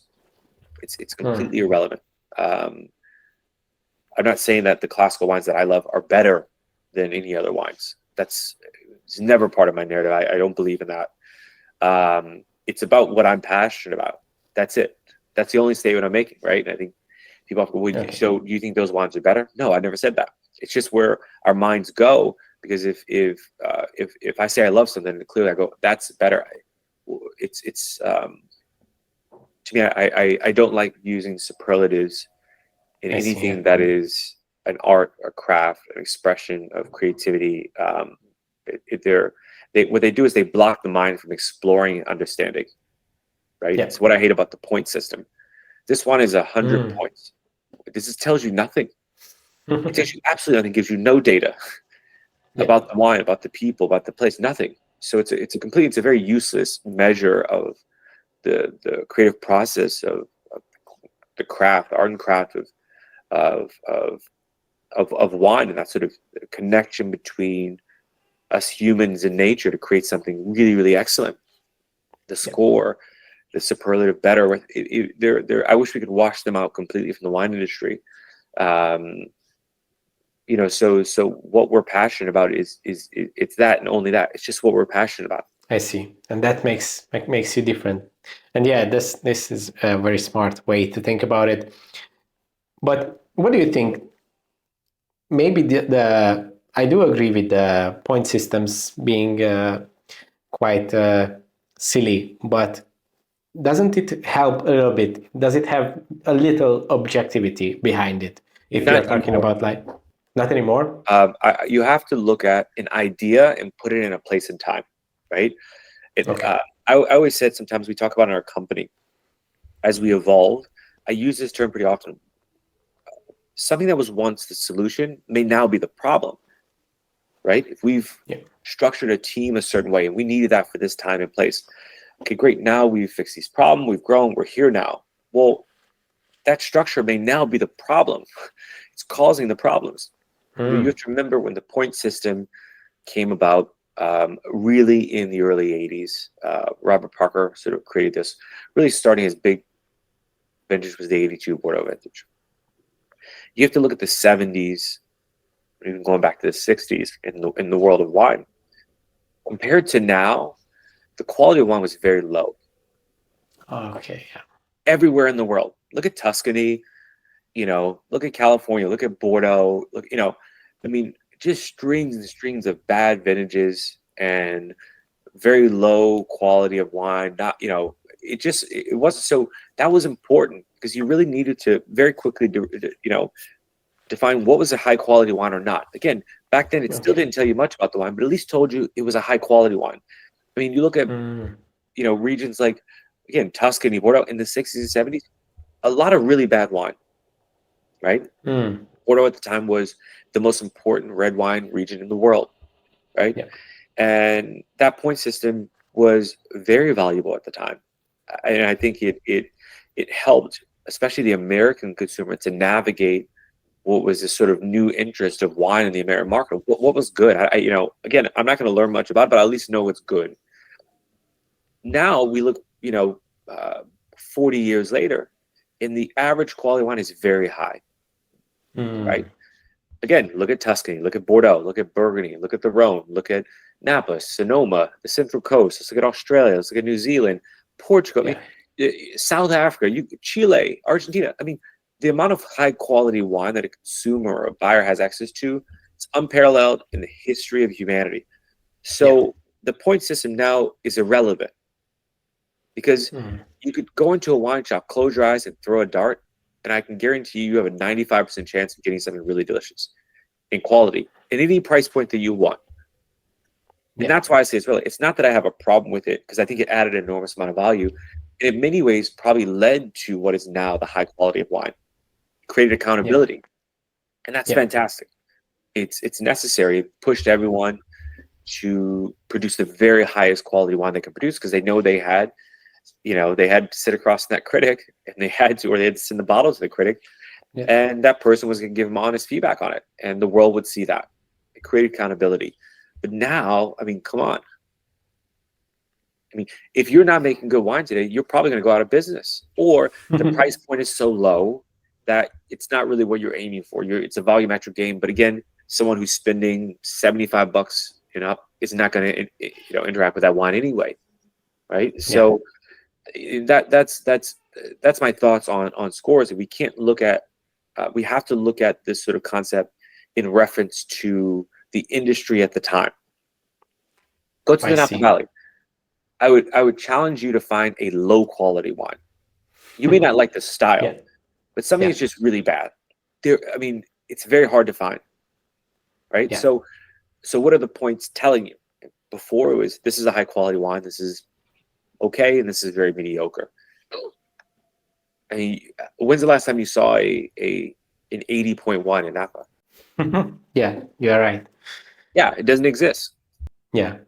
It's completely irrelevant. I'm not saying that the classical wines that I love are better than any other wines. It's never part of my narrative. I don't believe in that. It's about what I'm passionate about. That's it. That's the only statement I'm making, right? And I think people often so do you think those wines are better? No, I never said that. It's just where our minds go, because if I say I love something, clearly I go, that's better. It's to me, I don't like using superlatives in anything that is an art, a craft, an expression of creativity. What they do is they block the mind from exploring and understanding, right? It's what I hate about the point system. This one is 100 points. This tells you nothing. It tells you absolutely nothing. Gives you no data about the wine, about the people, about the place. Nothing. So it's a very useless measure of the creative process of the craft, the art and craft of wine, and that sort of connection between us humans and nature to create something really, really excellent. The score, the superlative better. I wish we could wash them out completely from the wine industry. So what we're passionate about is it's that and only that. It's just what we're passionate about. I see, and that makes you different. And yeah, this is a very smart way to think about it. But what do you think? Maybe the I do agree with the point systems being quite silly, but doesn't it help a little bit? Does it have a little objectivity behind it? If you're talking about like, not anymore. You have to look at an idea and put it in a place and time, right? I always said, sometimes we talk about in our company, as we evolve, I use this term pretty often. Something that was once the solution may now be the problem, right? If we've structured a team a certain way and we needed that for this time and place, okay, great. Now we've fixed these problems. We've grown. We're here now. Well, that structure may now be the problem. It's causing the problems. You have to remember when the point system came about, really in the early 80s, Robert Parker sort of created this, really starting his big vintage was the 82 Bordeaux vintage. You have to look at the 70s, even going back to the 60s in the world of wine. Compared to now, the quality of wine was very low. Okay, yeah. Everywhere in the world. Look at Tuscany, look at California, look at Bordeaux, just strings and strings of bad vintages and very low quality of wine. It wasn't so. That was important because you really needed to very quickly define what was a high quality wine or not. Again, back then it still didn't tell you much about the wine, but at least told you it was a high quality wine. I mean, you look at regions like, again, Tuscany, Bordeaux in the 60s and 70s, a lot of really bad wine, right? Bordeaux at the time was the most important red wine region in the world, right? Yeah. And that point system was very valuable at the time. And I think it helped, especially the American consumer, to navigate what was this sort of new interest of wine in the American market. What was good? Again, I'm not going to learn much about it, but I at least know what's good. Now we look, 40 years later, and the average quality wine is very high, right? Again, look at Tuscany, look at Bordeaux, look at Burgundy, look at the Rhone, look at Napa, Sonoma, the Central Coast. Let's look at Australia. Let's look at New Zealand, Portugal, South Africa, Chile, Argentina. I mean, the amount of high quality wine that a consumer or a buyer has access to, it's unparalleled in the history of humanity. So the point system now is irrelevant because you could go into a wine shop, close your eyes and throw a dart, and I can guarantee you have a 95% chance of getting something really delicious in quality at any price point that you want. And that's why I say it's not that I have a problem with it, because I think it added an enormous amount of value. And in many ways probably led to what is now the high quality of wine. It created accountability. And that's fantastic. It's necessary. It pushed everyone to produce the very highest quality wine they can produce, because they know they had to sit across from that critic, and they had to send the bottle to the critic, and that person was going to give them honest feedback on it, and the world would see that. It created accountability. But now, I mean, come on. I mean, if you're not making good wine today, you're probably going to go out of business, or the price point is so low that it's not really what you're aiming for. It's a volumetric game. But again, someone who's spending $75 and up is not going to interact with that wine anyway, right? So that's my thoughts on scores. We can't look at we have to look at this sort of concept in reference to the industry at the time. Go to the Napa Valley. I would challenge you to find a low quality wine. You may not like the style, but something is just really bad. It's very hard to find, right? Yeah. So what are the points telling you? Before it was, this is a high quality wine, this is okay, and this is very mediocre. I mean, when's the last time you saw an 80.1 in Napa? Yeah, you're right. Yeah, it doesn't exist. Yeah.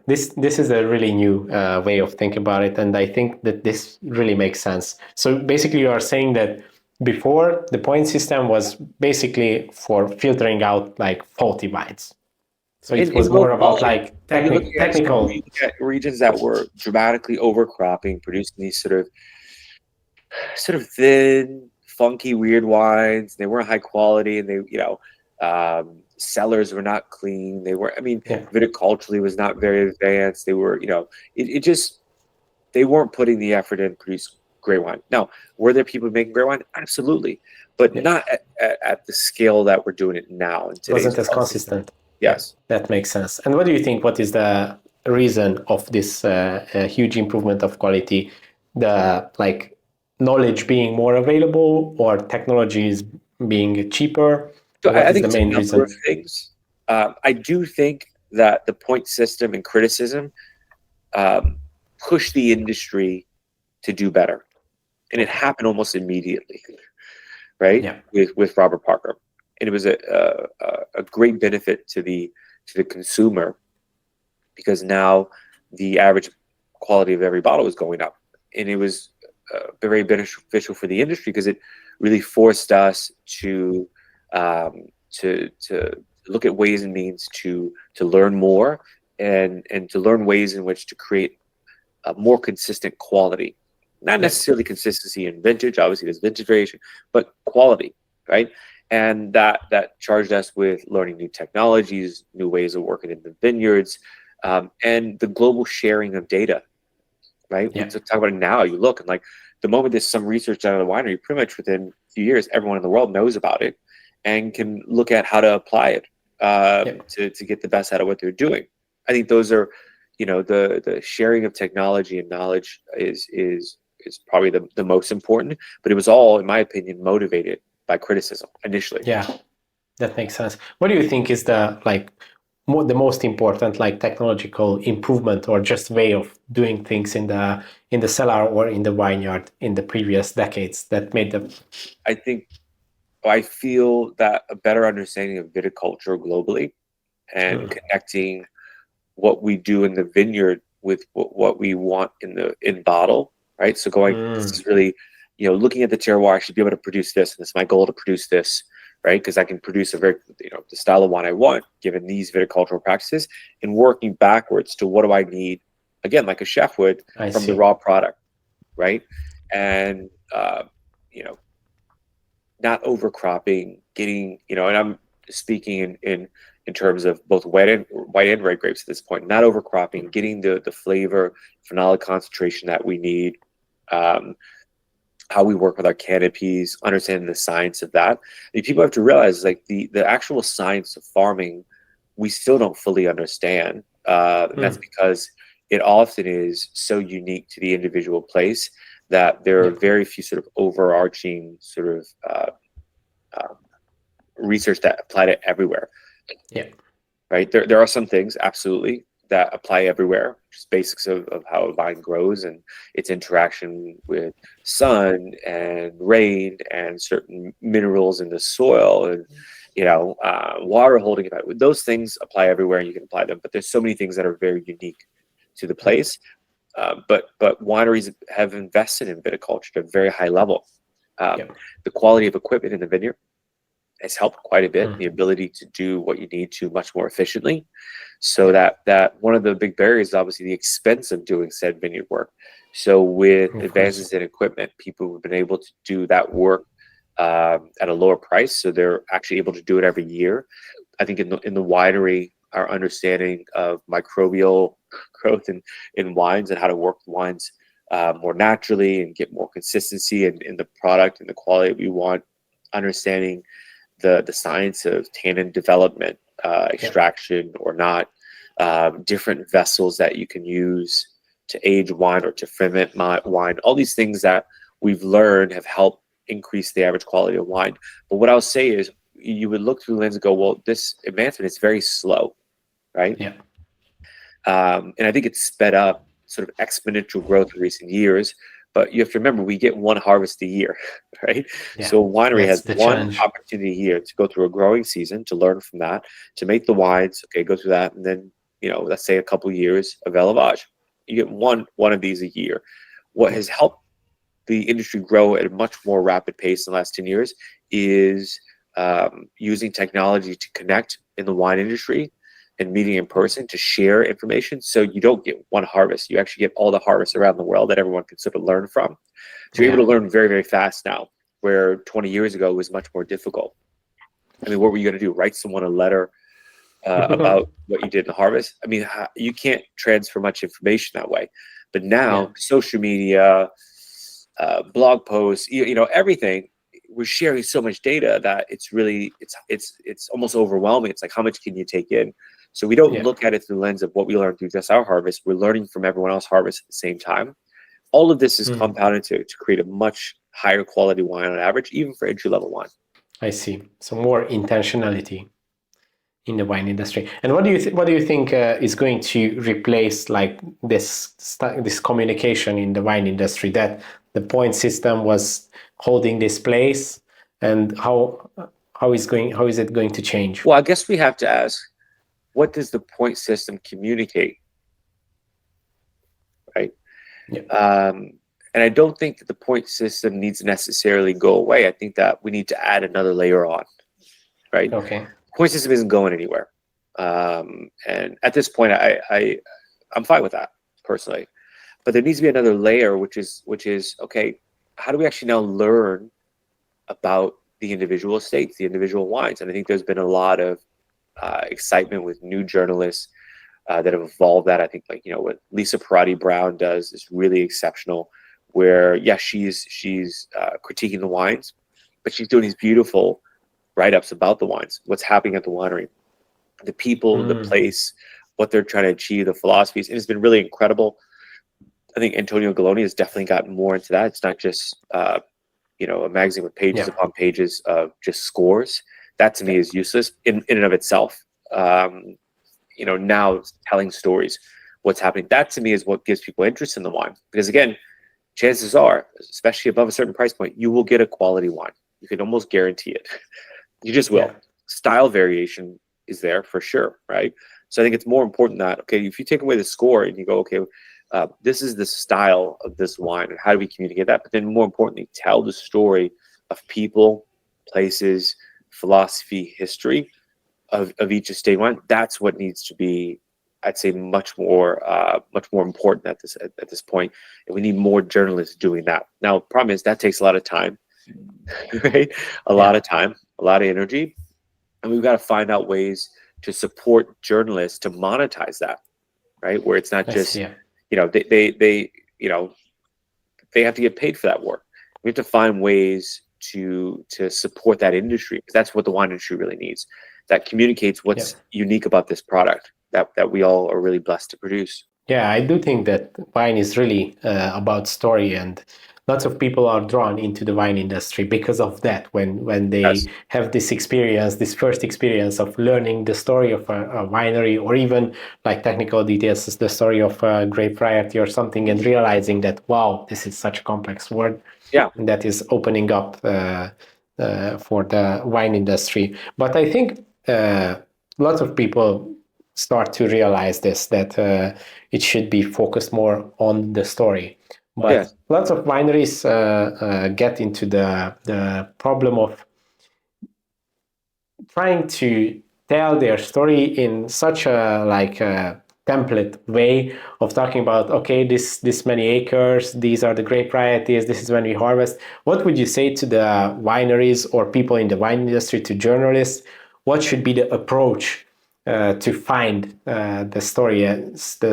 This is a really new way of thinking about it, and I think that this really makes sense. So basically, you are saying that before, the point system was basically for filtering out like faulty wines. So it was more about like and you're looking at technical. regions that were dramatically overcropping, producing these sort of thin, funky, weird wines. They weren't high quality, and cellars were not clean. Viticulturally was not very advanced. They were, they weren't putting the effort in to produce great wine. Now, were there people making great wine? Absolutely, but not at the scale that we're doing it now. In today's wasn't as consistent. Yes, that makes sense. And what do you think? What is the reason of this huge improvement of quality? The like knowledge being more available, or technologies being cheaper? So What I is think the it's a main number reason? of things. I do think that the point system and criticism pushed the industry to do better, and it happened almost immediately, right? Yeah. With Robert Parker, and it was a great benefit to the consumer, because now the average quality of every bottle was going up, and it was very beneficial for the industry, because it really forced us to look at ways and means to learn more, and to learn ways in which to create a more consistent quality. Not necessarily consistency in vintage, obviously there's vintage variation, but quality, right? And that charged us with learning new technologies, new ways of working in the vineyards, and the global sharing of data, right? Yeah. We talk about it now. You look, and like the moment there's some research done on the winery, pretty much within a few years, everyone in the world knows about it and can look at how to apply it to get the best out of what they're doing. I think those are, the sharing of technology and knowledge is probably the most important. But it was all, in my opinion, motivated by criticism initially. Yeah, that makes sense. What do you think is the the most important technological improvement, or just way of doing things in the cellar or in the vineyard in the previous decades that made them? I feel that a better understanding of viticulture globally, and connecting what we do in the vineyard with what we want in bottle, right? So this is really, looking at the terroir, I should be able to produce this, and it's my goal to produce this, right? Because I can produce the style of wine I want given these viticultural practices, and working backwards to what do I need, again, like a chef would, from the raw product, right? And not overcropping, getting, and I'm speaking in terms of both white and red grapes at this point, not overcropping, getting the flavor, phenolic concentration that we need, how we work with our canopies, understanding the science of that. People have to realize, the actual science of farming, we still don't fully understand. And that's because it often is so unique to the individual place that there are very few sort of overarching sort of research that apply to everywhere. Yeah. Right. There are some things absolutely that apply everywhere, just basics of how a vine grows and its interaction with sun and rain and certain minerals in the soil and water holding it. Those things apply everywhere, and you can apply them. But there's so many things that are very unique to the place. But wineries have invested in viticulture at a very high level. The quality of equipment in the vineyard has helped quite a bit. The ability to do what you need to much more efficiently. So that one of the big barriers is obviously the expense of doing said vineyard work. So with advances in equipment, people have been able to do that work at a lower price. So they're actually able to do it every year. I think in the winery, our understanding of microbial growth in wines and how to work with wines more naturally and get more consistency in the product and the quality we want, understanding the science of tannin development, extraction or not, different vessels that you can use to age wine or to ferment wine. All these things that we've learned have helped increase the average quality of wine. But what I'll say is, you would look through the lens and go, well, this advancement is very slow, right? Yeah. And I think it's sped up sort of exponential growth in recent years. But you have to remember, we get one harvest a year, right? Yeah. So a winery has one challenge. opportunity here to go through a growing season, to learn from that, to make the wines, go through that, and then, let's say a couple years of élevage. You get one of these a year. What has helped the industry grow at a much more rapid pace in the last 10 years is using technology to connect in the wine industry and meeting in person to share information. So you don't get one harvest. You actually get all the harvests around the world that everyone can sort of learn from. So you're able to learn very, very fast now, where 20 years ago was much more difficult. I mean, what were you going to do? Write someone a letter about what you did in the harvest? I mean, you can't transfer much information that way. But now, social media, blog posts, everything, we're sharing so much data that it's really, it's almost overwhelming. It's like, how much can you take in? So we don't look at it through the lens of what we learned through just our harvest. We're learning from everyone else's harvest at the same time. All of this is compounded to create a much higher quality wine on average, even for entry-level wine. I see. So more intentionality in the wine industry. And what do you think is going to replace like this communication in the wine industry, that the point system was holding this place, and how is it going to change? Well, I guess we have to ask, what does the point system communicate? Right? Yeah. And I don't think that the point system needs to necessarily go away. I think that we need to add another layer on, right? Okay. Point system isn't going anywhere. And at this point, I'm fine with that personally. But there needs to be another layer, which is okay, how do we actually now learn about the individual estates, the individual wines? And I think there's been a lot of excitement with new journalists that have evolved that. I think what Lisa Perotti Brown does is really exceptional, where she's critiquing the wines, but she's doing these beautiful write-ups about the wines, what's happening at the winery, the people, the place, what they're trying to achieve, the philosophies. And it's been really incredible. I think Antonio Galloni has definitely gotten more into that. It's not just a magazine with pages upon pages of just scores. That to me is useless in and of itself. Now telling stories, what's happening, that to me is what gives people interest in the wine. Because again, chances are, especially above a certain price point, you will get a quality wine. You can almost guarantee it. You just will. Style variation is there for sure, right? So I think it's more important that, okay, if you take away the score and you go, okay, this is the style of this wine, and how do we communicate that? But then more importantly, tell the story of people, places, philosophy, history of each estate wine. That's what needs to be, I'd say, much more important at this point. And we need more journalists doing that. Now, the problem is that takes a lot of time, right? A lot of time, a lot of energy. And we've got to find out ways to support journalists to monetize that, right? Where it's not just, they have to get paid for that work. We have to find ways to support that industry, because that's what the wine industry really needs. That communicates what's unique about this product that we all are really blessed to produce. Yeah, I do think that wine is really about story, and lots of people are drawn into the wine industry because of that. When they have this first experience of learning the story of a winery, or even like technical details, the story of a grape variety or something, and realizing that, wow, this is such a complex world. Yeah, that is opening up for the wine industry. But I think lots of people start to realize that it should be focused more on the story. But lots of wineries get into the problem of trying to tell their story in such a template way of talking about, okay, this many acres, these are the grape varieties, this is when we harvest. What would you say to the wineries or people in the wine industry, to journalists? What should be the approach to find the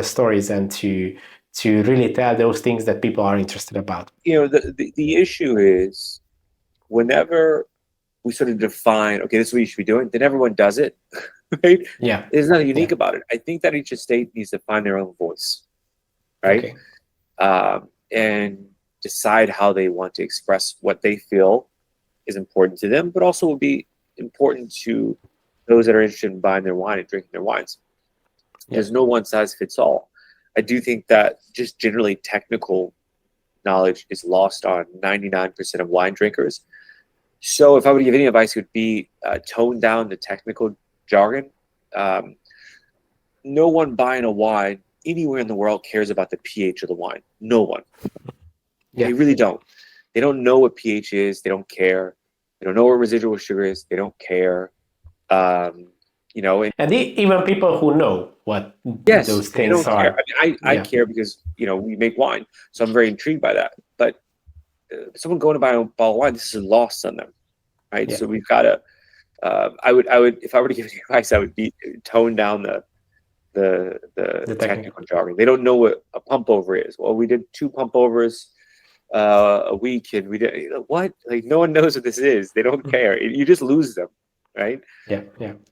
stories and to really tell those things that people are interested about? The issue is, whenever we sort of define, okay, this is what you should be doing, then everyone does it, right? Yeah. There's nothing unique about it. I think that each estate needs to find their own voice, right? Okay. And decide how they want to express what they feel is important to them, but also will be important to those that are interested in buying their wine and drinking their wines. There's no one size fits all. I do think that just generally technical knowledge is lost on 99% of wine drinkers. So if I would give any advice, it would be tone down the technical jargon. No one buying a wine anywhere in the world cares about the pH of the wine. No one. They really don't. They don't know what pH is. They don't care. They don't know what residual sugar is. They don't care. You know, And even people who know what yes, those they things don't care. are. I mean, I care because, you know, we make wine, so I'm very intrigued by that. But someone going to buy a bottle of wine, this is lost on them, right? Yeah. So we've got to. I would, if I were to give you advice, I would be tone down the technical jargon. They don't know what a pump over is. Well, we did 2 pump overs a week, and we did, you know, what? Like, no one knows what this is. They don't care. You just lose them, right? Yeah.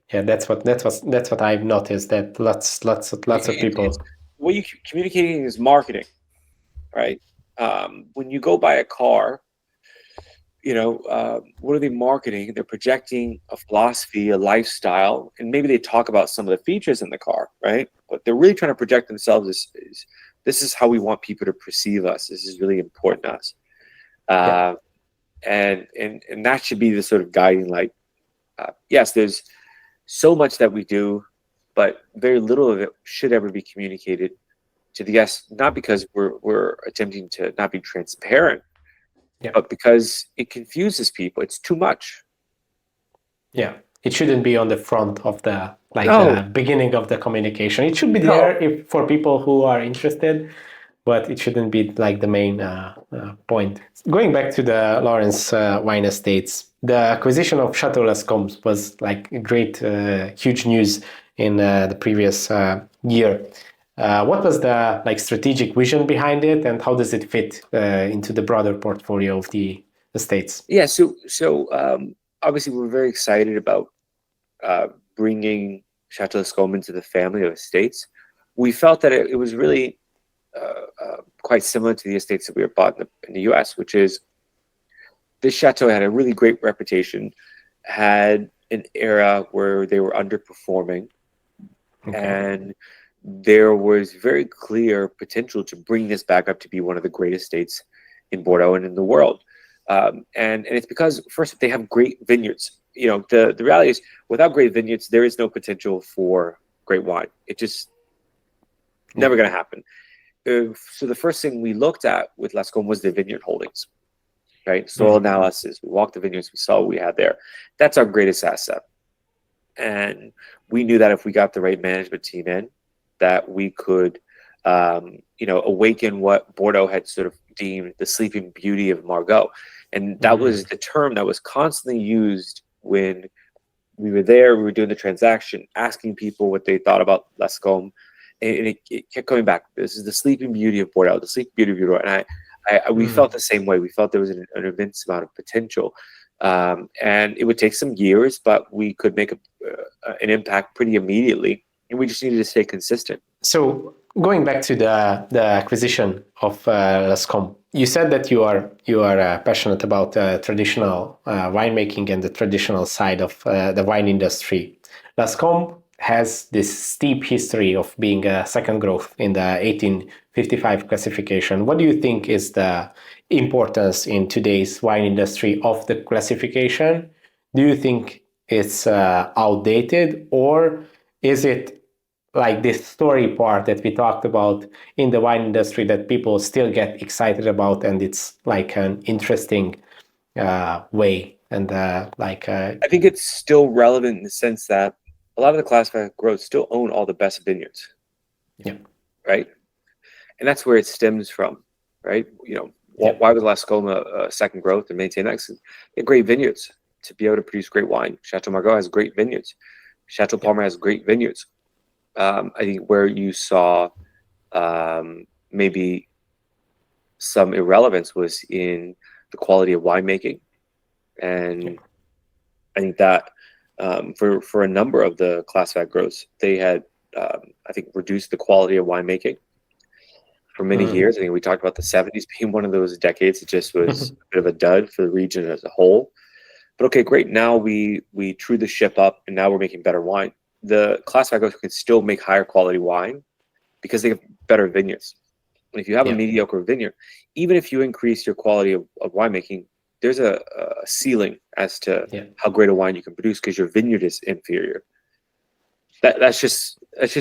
That's what I've noticed, that lots of people. What you communicating is marketing, right? When you go buy a car, you know, what are they marketing? They're projecting a philosophy, a lifestyle, and maybe they talk about some of the features in the car, right? But they're really trying to project themselves as this is how we want people to perceive us. This is really important to us. And that should be the sort of guiding light. Yes, there's so much that we do, but very little of it should ever be communicated to the guests, not because we're attempting to not be transparent, but because it confuses people. It's too much. Yeah, it shouldn't be on the front of the the beginning of the communication. It should be there if for people who are interested, but it shouldn't be like the main point. Going back to the Lawrence wine estates, the acquisition of Château Lascombes was like great, huge news in the previous year. What was the strategic vision behind it, and how does it fit into the broader portfolio of the estates? Yeah, so obviously we're very excited about bringing Château Lascombes into the family of estates. We felt that it was really quite similar to the estates that we were bought in the US, which is this chateau had a really great reputation, had an era where they were underperforming, and there was very clear potential to bring this back up to be one of the greatest estates in Bordeaux and in the world. And it's because, first, they have great vineyards. You know, the reality is, without great vineyards, there is no potential for great wine. It just never going to happen. So the first thing we looked at with Lascombes was the vineyard holdings, right? Soil analysis. We walked the vineyards. We saw what we had there. That's our greatest asset. And we knew that if we got the right management team in, that we could, awaken what Bordeaux had sort of deemed the sleeping beauty of Margaux. And that was the term that was constantly used when we were there, we were doing the transaction, asking people what they thought about Lascombes. And it kept coming back. This is the sleeping beauty of Bordeaux, the sleeping beauty of Bordeaux. And we felt the same way. We felt there was an immense amount of potential. And it would take some years, but we could make an impact pretty immediately. And we just needed to stay consistent. So going back to the acquisition of Lascombes, you said that you are passionate about traditional winemaking and the traditional side of the wine industry. Lascombes has this steep history of being a second growth in the 1855 classification. What do you think is the importance in today's wine industry of the classification? Do you think it's outdated, or is it like this story part that we talked about in the wine industry that people still get excited about, and it's like an interesting way? And I think it's still relevant in the sense that a lot of the classified growers still own all the best vineyards. Yeah. Right. And that's where it stems from, right? You know, why was Lascombes a second growth and maintain that? They have great vineyards to be able to produce great wine. Château Margaux has great vineyards. Château Palmer has great vineyards. I think where you saw maybe some irrelevance was in the quality of winemaking. And I think that for a number of the classified growths, they had, I think, reduced the quality of winemaking for many years. I think we talked about the 70s being one of those decades. It just was a bit of a dud for the region as a whole. But okay, great. Now we trued the ship up, and now we're making better wine. The classified growths can still make higher quality wine because they have better vineyards. And if you have a mediocre vineyard, even if you increase your quality of winemaking, there's a ceiling as to how great a wine you can produce because your vineyard is inferior. That's just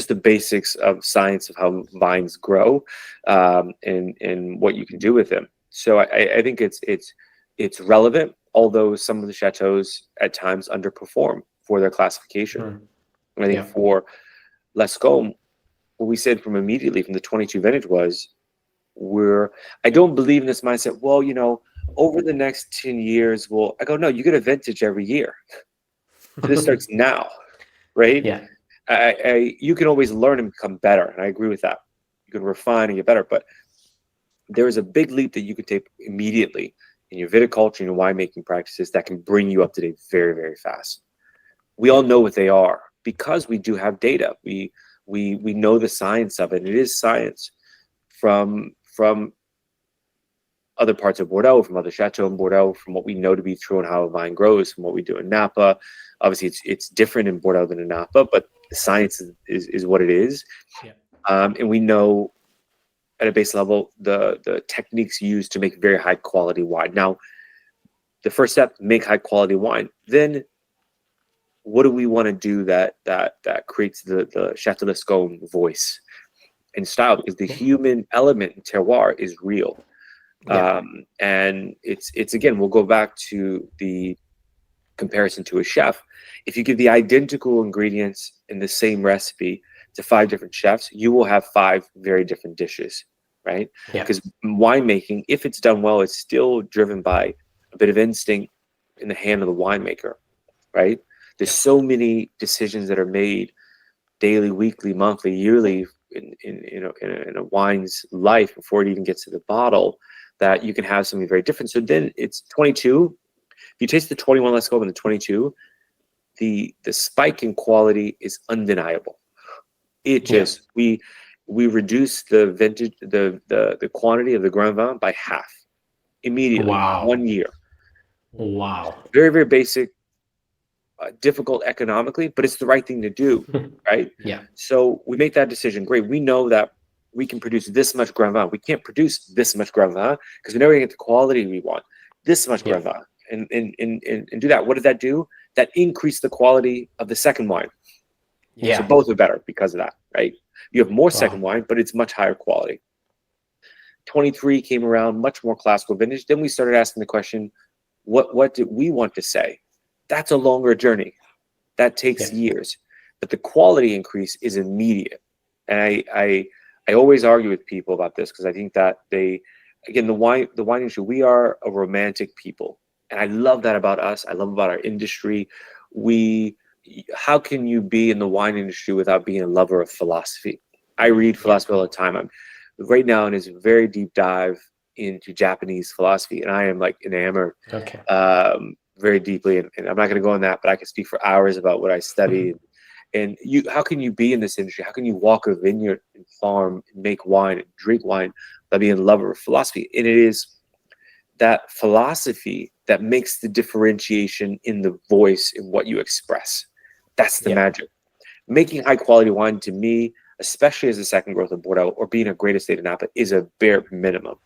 the basics of science of how vines grow, and what you can do with them. So I think it's relevant, although some of the chateaus at times underperform for their classification. And I think for Lascombes, what we said from immediately from the 22 vintage was, I don't believe in this mindset. Well, over the next 10 years, I go, no, you get a vintage every year. So this starts now, right? Yeah. You can always learn and become better. And I agree with that. You can refine and get better, but there is a big leap that you can take immediately in your viticulture and your winemaking practices that can bring you up to date very, very fast. We all know what they are because we do have data. We know the science of it. And it is science from other parts of Bordeaux, from other chateaux in Bordeaux, from what we know to be true and how a vine grows, from what we do in Napa. Obviously, it's different in Bordeaux than in Napa, but the science is what it is. Yeah. And we know at a base level the techniques used to make very high quality wine. Now, the first step, make high quality wine. Then, what do we want to do that creates the Chateau Lascombes voice and style? Because the human element in terroir is real. Yeah. And it's again, we'll go back to the comparison to a chef. If you give the identical ingredients in the same recipe to 5 different chefs, you will have 5 very different dishes, right? Yeah. Because winemaking, if it's done well, it's still driven by a bit of instinct in the hand of the winemaker, right? There's so many decisions that are made daily, weekly, monthly, yearly in a wine's life before it even gets to the bottle, that you can have something very different. So then it's 22. If you taste the 21 Lascombes and the 22, the spike in quality is undeniable. It just we reduce the vintage, the quantity of the Grand Vin by half immediately. Wow. 1 year. Wow. Very, very basic, difficult economically, but it's the right thing to do, right? Yeah. So we make that decision. Great. We know that we can produce this much Grand Vin. We can't produce this much Grand Vin because we're never going to get the quality we want. This much Grand Vin. And do that. What did that do? That increased the quality of the second wine. Yeah. So both are better because of that, right? You have more second wine, but it's much higher quality. 23 came around, much more classical vintage. Then we started asking the question, what did we want to say? That's a longer journey. That takes years. But the quality increase is immediate. And I always argue with people about this because I think that the wine industry, we are a romantic people. And I love that about us. I love about our industry. How can you be in the wine industry without being a lover of philosophy? I read philosophy all the time. I'm right now in this very deep dive into Japanese philosophy, and I am like enamored very deeply. And I'm not going to go on that, but I can speak for hours about what I study. And how can you be in this industry? How can you walk a vineyard and farm, and make wine, and drink wine without being a lover of philosophy? And it is that philosophy that makes the differentiation in the voice in what you express. That's the magic. Making high quality wine, to me, especially as a second growth of Bordeaux or being a great estate in Napa, is a bare minimum.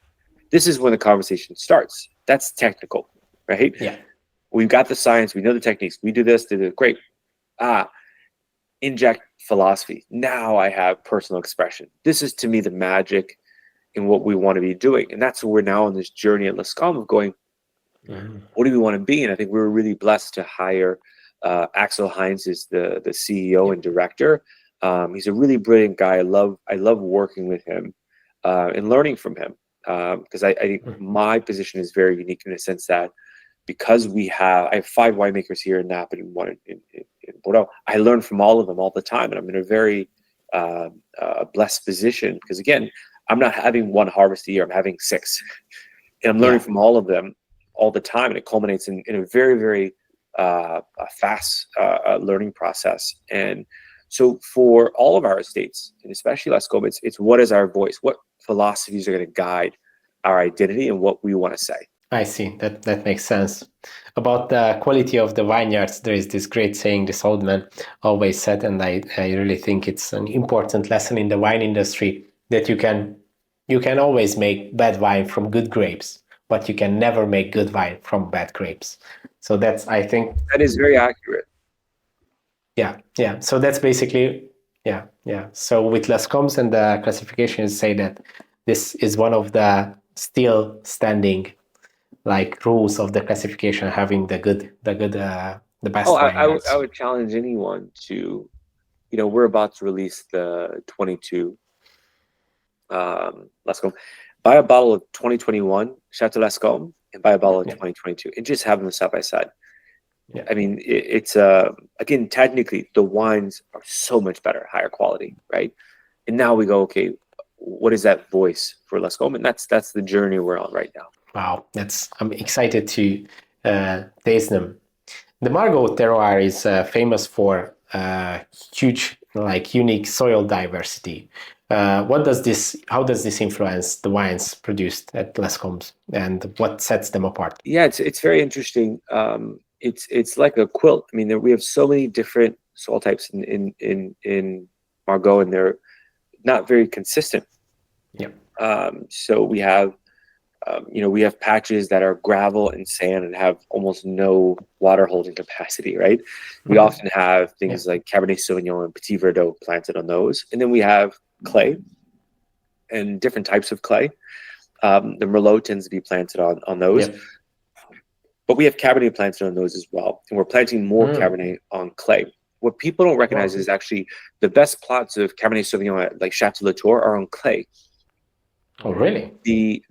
This is when the conversation starts. That's technical, right? Yeah. We've got the science. We know the techniques. We do this. Great. Inject philosophy. Now I have personal expression. This is, to me, the magic in what we want to be doing. And that's what we're now on this journey at Lascombes of going, what do we want to be? And I think we were really blessed to hire Axel Heinz is the CEO and director. He's a really brilliant guy. I love working with him and learning from him because I think my position is very unique in the sense that because I have 5 winemakers here in Napa and 1 in Bordeaux. I learn from all of them all the time, and I'm in a very blessed position because again, I'm not having 1 harvest a year. I'm having 6, and I'm learning from all of them all the time, and it culminates in a very, very fast learning process. And so for all of our estates, and especially Lascombes, it's what is our voice? What philosophies are going to guide our identity and what we want to say? I see. That makes sense. About the quality of the vineyards, there is this great saying this old man always said, and I really think it's an important lesson in the wine industry, that you can always make bad wine from good grapes, but you can never make good wine from bad grapes. So that's, I think... That is very accurate. Yeah. So that's basically, yeah. So with Lascombes and the classifications say that this is one of the still standing like rules of the classification, having the Oh, best I vineyards? would challenge anyone to, we're about to release the 22 Lascombe. Buy a bottle of 2021 Château Lascombe and buy a bottle of Yeah. 2022 and just have them side by side. Yeah. I mean, it's again, technically the wines are so much better, higher quality, right? And now we go, okay, what is that voice for Lascombe? And that's the journey we're on right now. Wow, I'm excited to taste them. The Margaux terroir is famous for huge, like unique soil diversity. How does this influence the wines produced at Lascombes, and what sets them apart? Yeah, it's very interesting. It's like a quilt. I mean, we have so many different soil types in Margaux, and they're not very consistent. Yeah. So we have we have patches that are gravel and sand and have almost no water holding capacity, right? We often have things like Cabernet Sauvignon and Petit Verdot planted on those. And then we have clay and different types of clay. The Merlot tends to be planted on those. Yeah. But we have Cabernet planted on those as well. And we're planting more Cabernet on clay. What people don't recognize is actually the best plots of Cabernet Sauvignon, like Château are on clay. Oh, really? The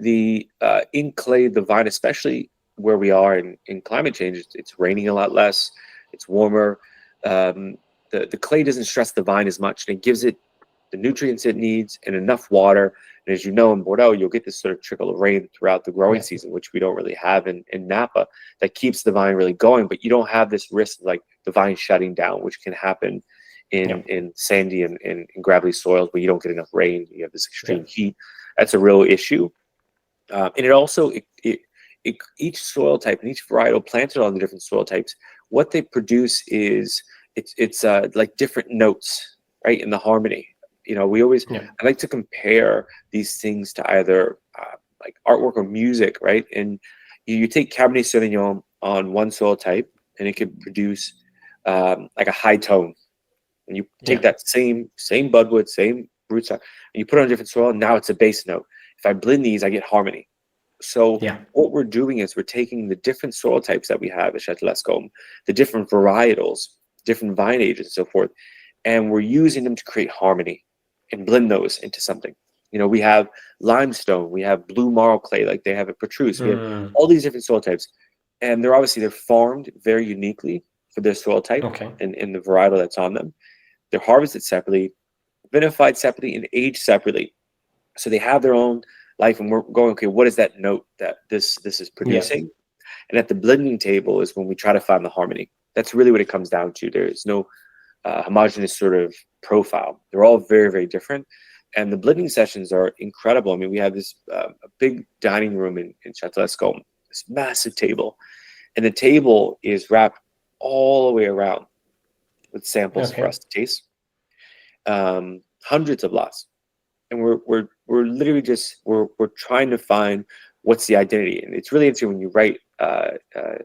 in clay, the vine, especially where we are in climate change, it's raining a lot less, it's warmer. The clay doesn't stress the vine as much, and it gives it the nutrients it needs and enough water. And as you know, in Bordeaux, you'll get this sort of trickle of rain throughout the growing season, which we don't really have in Napa, that keeps the vine really going. But you don't have this risk of like the vine shutting down, which can happen in sandy and gravelly soils where you don't get enough rain. You have this extreme heat. That's a real issue. And it also, each soil type and each varietal planted on the different soil types, what they produce is it's like different notes, right, in the harmony. We always, I like to compare these things to either like artwork or music, right? And you take Cabernet Sauvignon on one soil type and it could produce like a high tone. And you take that same budwood, same rootstock, and you put it on a different soil, and now it's a base note. If I blend these, I get harmony. So what we're doing is we're taking the different soil types that we have at Château Lascombes, the different varietals, different vine ages, and so forth, and we're using them to create harmony and blend those into something. We have limestone, we have blue marl clay, like they have at Petrus. We have all these different soil types, and they're farmed very uniquely for their soil type and the varietal that's on them. They're harvested separately, vinified separately, and aged separately. So they have their own life, and we're going, okay, what is that note that this is producing? And at the blending table is when we try to find the harmony. That's really what it comes down to. There is no homogeneous sort of profile. They're all very, very different. And the blending sessions are incredible. I mean, we have this a big dining room in Château Lascombes, this massive table. And the table is wrapped all the way around with samples for us to taste. Hundreds of lots. And we're literally just we're trying to find what's the identity. And it's really interesting when you write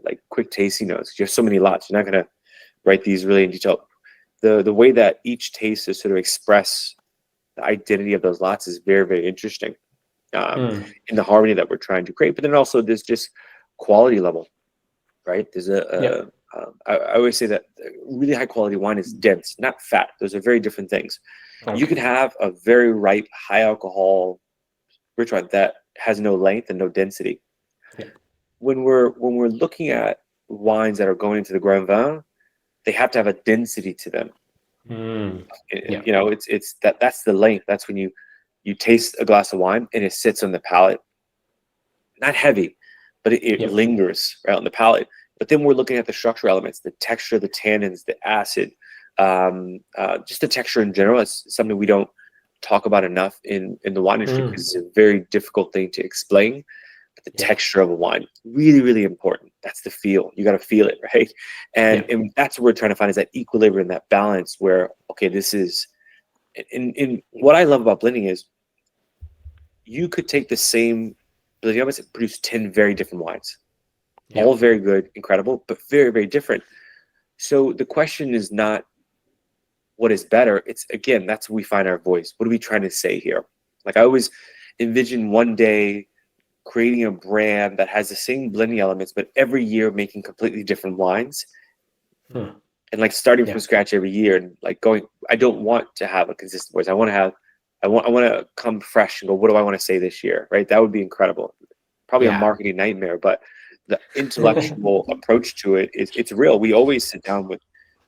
like quick tasting notes. You have so many lots. You're not gonna write these really in detail. The way that each taste is sort of express the identity of those lots is very, very interesting in the harmony that we're trying to create. But then also there's just quality level, right? There's I always say that really high quality wine is dense, not fat. Those are very different things. You can have a very ripe, high alcohol rich wine that has no length and no density. When we're looking at wines that are going into the Grand Vin, they have to have a density to them. It's that's the length. That's when you taste a glass of wine and it sits on the palate, not heavy, but it lingers right on the palate. But then we're looking at the structural elements, the texture, the tannins, the acid, just the texture in general. It's something we don't talk about enough in the wine industry because it's a very difficult thing to explain. But the texture of a wine, really, really important. That's the feel. You got to feel it, right? And that's what we're trying to find is that equilibrium, that balance where, okay, this is, in what I love about blending is you could take the same blending elements and produce 10 very different wines. All very good, incredible, but very, very different. So the question is not what is better. It's, again, that's where we find our voice. What are we trying to say here? Like I always envision one day creating a brand that has the same blending elements, but every year making completely different wines. And like starting from scratch every year and like going, I don't want to have a consistent voice. I want to come fresh and go, what do I want to say this year? Right. That would be incredible. Probably a marketing nightmare, but the intellectual approach to it it's real. We always sit down with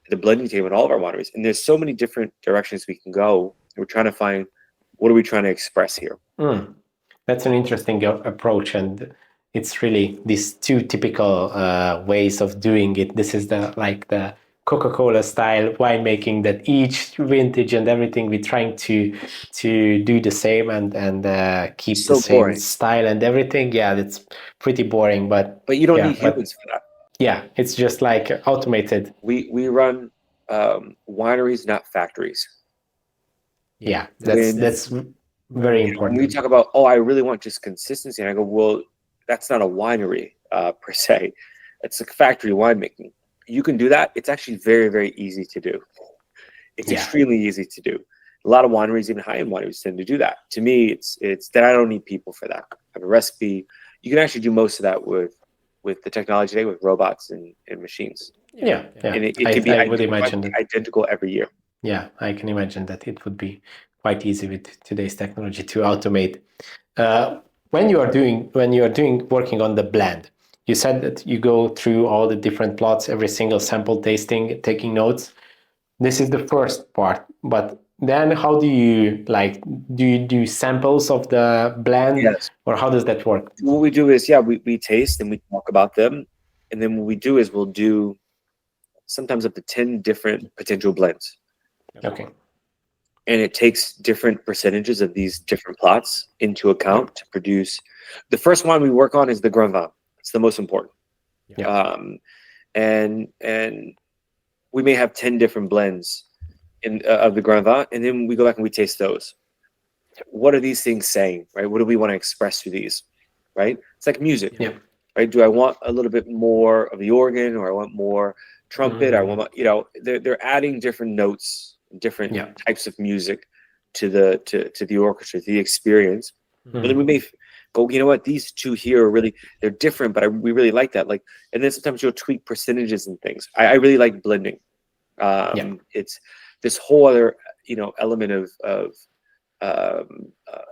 the blending table at all of our wineries, and there's so many different directions we can go. We're trying to find, what are we trying to express here? That's an interesting approach, and it's really these two typical ways of doing it. This is the Coca-Cola style winemaking, that each vintage and everything we're trying to do the same and keep So the same boring. style and everything. Yeah, it's pretty boring, but you don't need humans for that. Yeah, it's just like automated. We run wineries, not factories. Yeah, that's very important. When we talk about, I really want just consistency, and I go, well, that's not a winery per se. It's like factory winemaking. You can do that. It's actually very, very easy to do. It's extremely easy to do. A lot of wineries, even high-end wineries, tend to do that. To me, it's that I don't need people for that. I have a recipe. You can actually do most of that with the technology today, with robots and machines. Yeah. And it can be identical every year. Yeah, I can imagine that it would be quite easy with today's technology to automate. When you are working on the blend, you said that you go through all the different plots, every single sample tasting, taking notes. This is the first part, but then how do you do samples of the blend? Yes. Or how does that work? What we do is, we taste and we talk about them. And then what we do is we'll do sometimes up to 10 different potential blends. Okay. And it takes different percentages of these different plots into account to produce. The first one we work on is the Grand Vin. It's the most important. And we may have 10 different blends of the Grand Vin, and then we go back and we taste those. What are these things saying, right? What do we want to express through these, right? It's like music, right? Do I want a little bit more of the organ, or I want more trumpet? I want, they're adding different notes, different types of music to the orchestra, to the experience. And then we may go, you know what, these two here are really, they're different, but we really like that. Like, and then sometimes you'll tweak percentages and things. I really like blending. It's this whole other, element of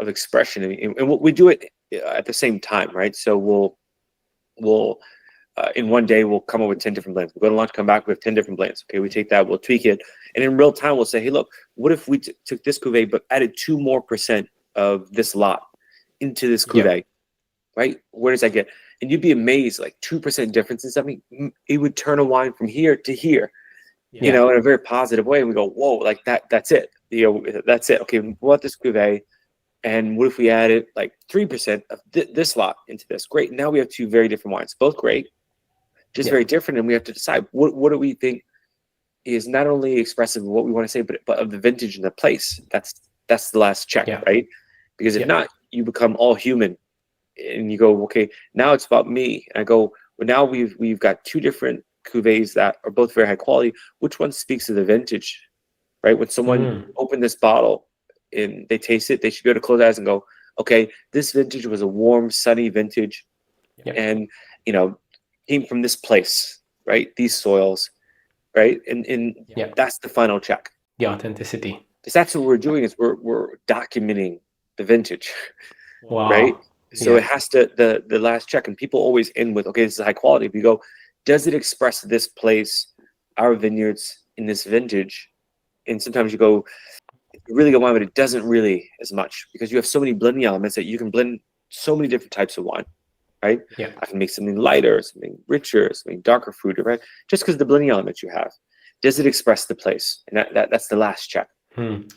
expression, and what we do it at the same time, right? So we'll in one day we'll come up with 10 different blends. We'll go to lunch, come back, we have 10 different blends. Okay, we take that, we'll tweak it, and in real time we'll say, hey, look, what if we took this cuvee but added 2% more of this lot into this cuvee, right? Where does that get? And you'd be amazed, like 2% difference in something, it would turn a wine from here to here, in a very positive way. And we go, whoa, like that's it. That's it. Okay, we want this cuvee, and what if we added like 3% of this lot into this? Great. Now we have two very different wines, both great, just very different, and we have to decide what do we think is not only expressive of what we want to say, but of the vintage and the place. That's the last check, right? Because if not, you become all human, and you go, okay, now it's about me. And I go, well, now we've got two different cuvées that are both very high quality. Which one speaks to the vintage, right? When someone opened this bottle and they taste it, they should be able to close their eyes and go, okay, this vintage was a warm, sunny vintage, and came from this place, right? These soils, right? And that's the final check. The authenticity. Because that's what we're doing, is we're documenting the vintage, right? So it has to, the last check, and people always end with, okay, this is high quality. If you go, does it express this place, our vineyards in this vintage? And sometimes you go, really good wine, but it doesn't really as much, because you have so many blending elements that you can blend so many different types of wine, right? I can make something lighter, something richer, something darker fruit, right? Just because the blending elements you have, does it express the place? And that's the last check.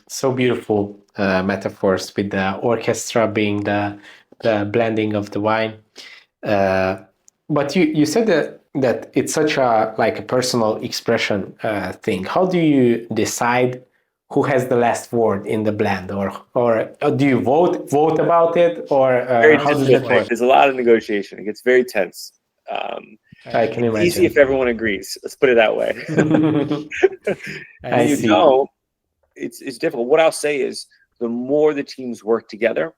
So beautiful metaphors, with the orchestra being the blending of the wine. But you said that it's such a personal expression thing. How do you decide who has the last word in the blend, or do you vote about it, or how does that work? There's a lot of negotiation. It gets very tense. I can imagine. Easy if everyone agrees. Let's put it that way. I see. It's difficult. What I'll say is, the more the teams work together,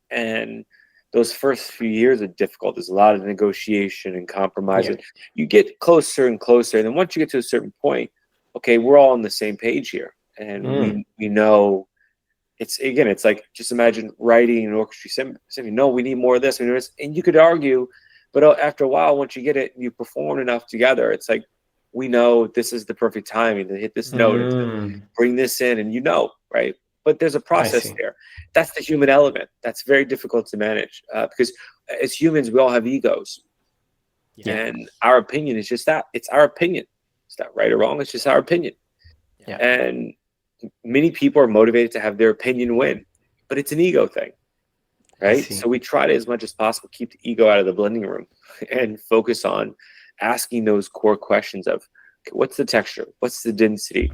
and those first few years are difficult. There's a lot of negotiation and compromise. Yeah. You get closer and closer, and then once you get to a certain point, okay, we're all on the same page here, and we know. It's like, just imagine writing an orchestra symphony. No, we need more of this, we need this, and you could argue, but after a while, once you get it, you perform enough together. It's like, we know this is the perfect timing to hit this note, and to bring this in, and right? But there's a process there. That's the human element. That's very difficult to manage because as humans, we all have egos, and our opinion is just that. It's our opinion. It's not right or wrong. It's just our opinion. And many people are motivated to have their opinion win, but it's an ego thing, right? So we try to, as much as possible, keep the ego out of the blending room and focus on asking those core questions of, okay, what's the texture? What's the density?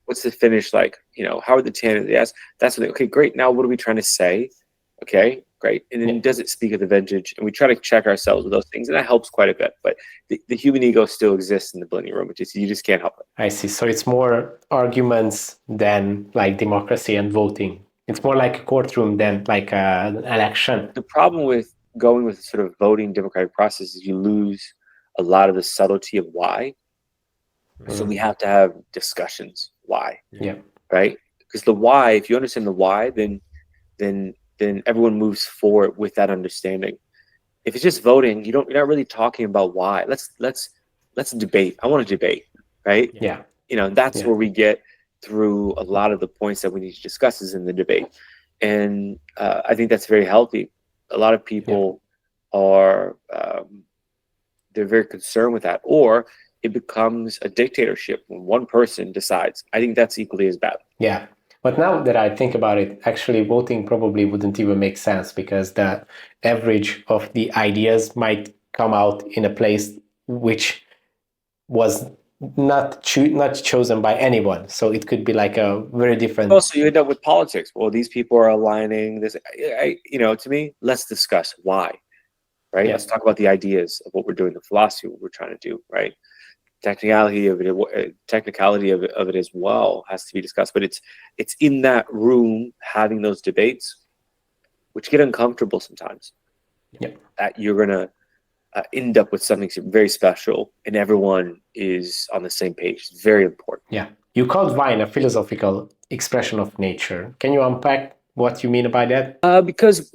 What's the finish like? How are the tannins? Yes, that's what okay, great. Now what are we trying to say? Okay, great. And then does it speak of the vintage? And we try to check ourselves with those things, and that helps quite a bit. But the human ego still exists in the blending room, you just can't help it. I see. So it's more arguments than like democracy and voting. It's more like a courtroom than like an election. The problem with going with sort of voting democratic process is you lose a lot of the subtlety of why. So we have to have discussions. Why? Yeah. Right? Because the why, if you understand the why, then everyone moves forward with that understanding. If it's just voting, you're not really talking about why. Let's debate. I want to debate, right? Yeah. That's where we get through a lot of the points that we need to discuss is in the debate. And I think that's very healthy. A lot of people are they're very concerned with that, or it becomes a dictatorship when one person decides. I think that's equally as bad. Yeah. But now that I think about it, actually voting probably wouldn't even make sense because the average of the ideas might come out in a place which was not chosen by anyone. So it could be like a very different. Also, you end up with politics. Well, these people are aligning this. To me, let's discuss why, right? Let's talk about the ideas of what we're doing, the philosophy of what we're trying to do, right? Technicality of it as well has to be discussed, but it's in that room having those debates, which get uncomfortable sometimes. That you're gonna end up with something very special, and everyone is on the same page. It's very important. Yeah, you called wine a philosophical expression of nature. Can you unpack what you mean by that? Because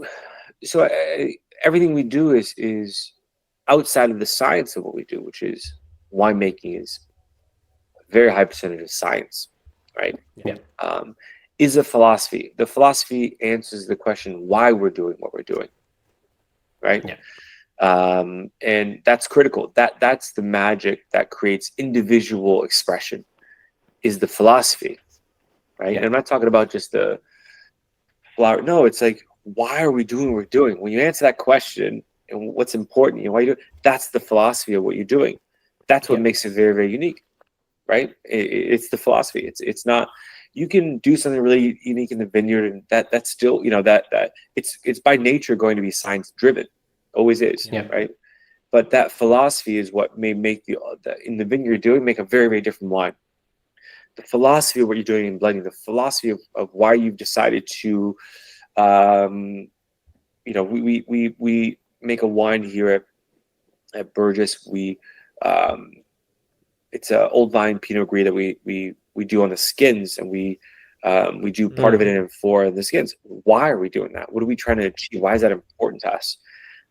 everything we do is outside of the science of what we do, which is winemaking is a very high percentage of science, right? Is a philosophy. The philosophy answers the question why we're doing what we're doing, right? And that's critical. That's the magic that creates individual expression, is the philosophy, right? And I'm not talking about just the flower. No, it's like, why are we doing what we're doing? When you answer that question and what's important, why you do, that's the philosophy of what you're doing. That's what makes it very, very unique, right? It's the philosophy. It's not. You can do something really unique in the vineyard, and that's still, that it's by nature going to be science driven, always is, right? But that philosophy is what may make the in the vineyard you're doing make a very, very different wine. The philosophy of what you're doing in blending, the philosophy of why you've decided to, we make a wine here at Burgess. It's an old vine Pinot Gris that we do on the skins, and we do part of it in for the skins. Why are we doing that? What are we trying to achieve? Why is that important to us?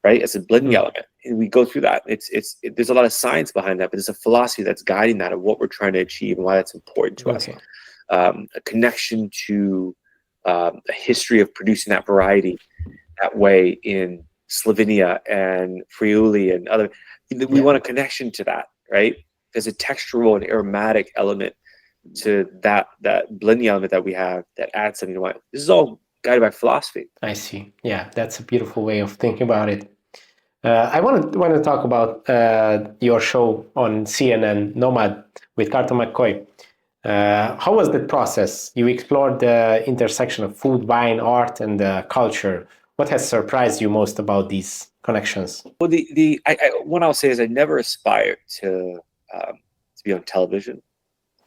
Right? It's a blending element, and we go through that. There's a lot of science behind that, but there's a philosophy that's guiding that of what we're trying to achieve and why that's important to us. A connection to a history of producing that variety that way in Slovenia and Friuli and other. We want a connection to that, right? There's a textural and aromatic element to that blending element that we have that adds something to wine. This is all guided by philosophy. I see. Yeah, that's a beautiful way of thinking about it. I want to talk about your show on CNN, Nomad, with Carlton McCoy. How was that process? You explored the intersection of food, wine, art, and culture. What has surprised you most about these connections? Well, what I'll say is I never aspired to be on television.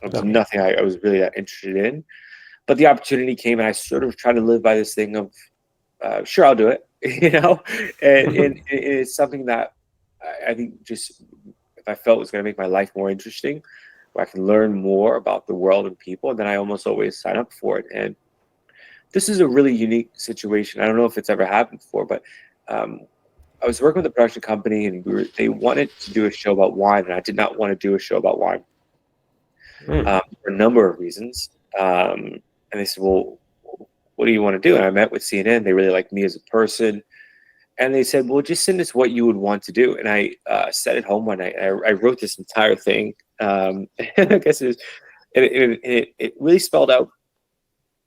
It was nothing I was really that interested in. But the opportunity came, and I sort of tried to live by this thing of, sure, I'll do it. and it's something that I think just if I felt was going to make my life more interesting, where I can learn more about the world and people, then I almost always sign up for it. And this is a really unique situation. I don't know if it's ever happened before, but I was working with a production company, and they wanted to do a show about wine, and I did not want to do a show about wine for a number of reasons. And they said, "Well, what do you want to do?" And I met with CNN. They really liked me as a person, and they said, "Well, just send us what you would want to do." And I sat at home one night. I wrote this entire thing. And I guess it really spelled out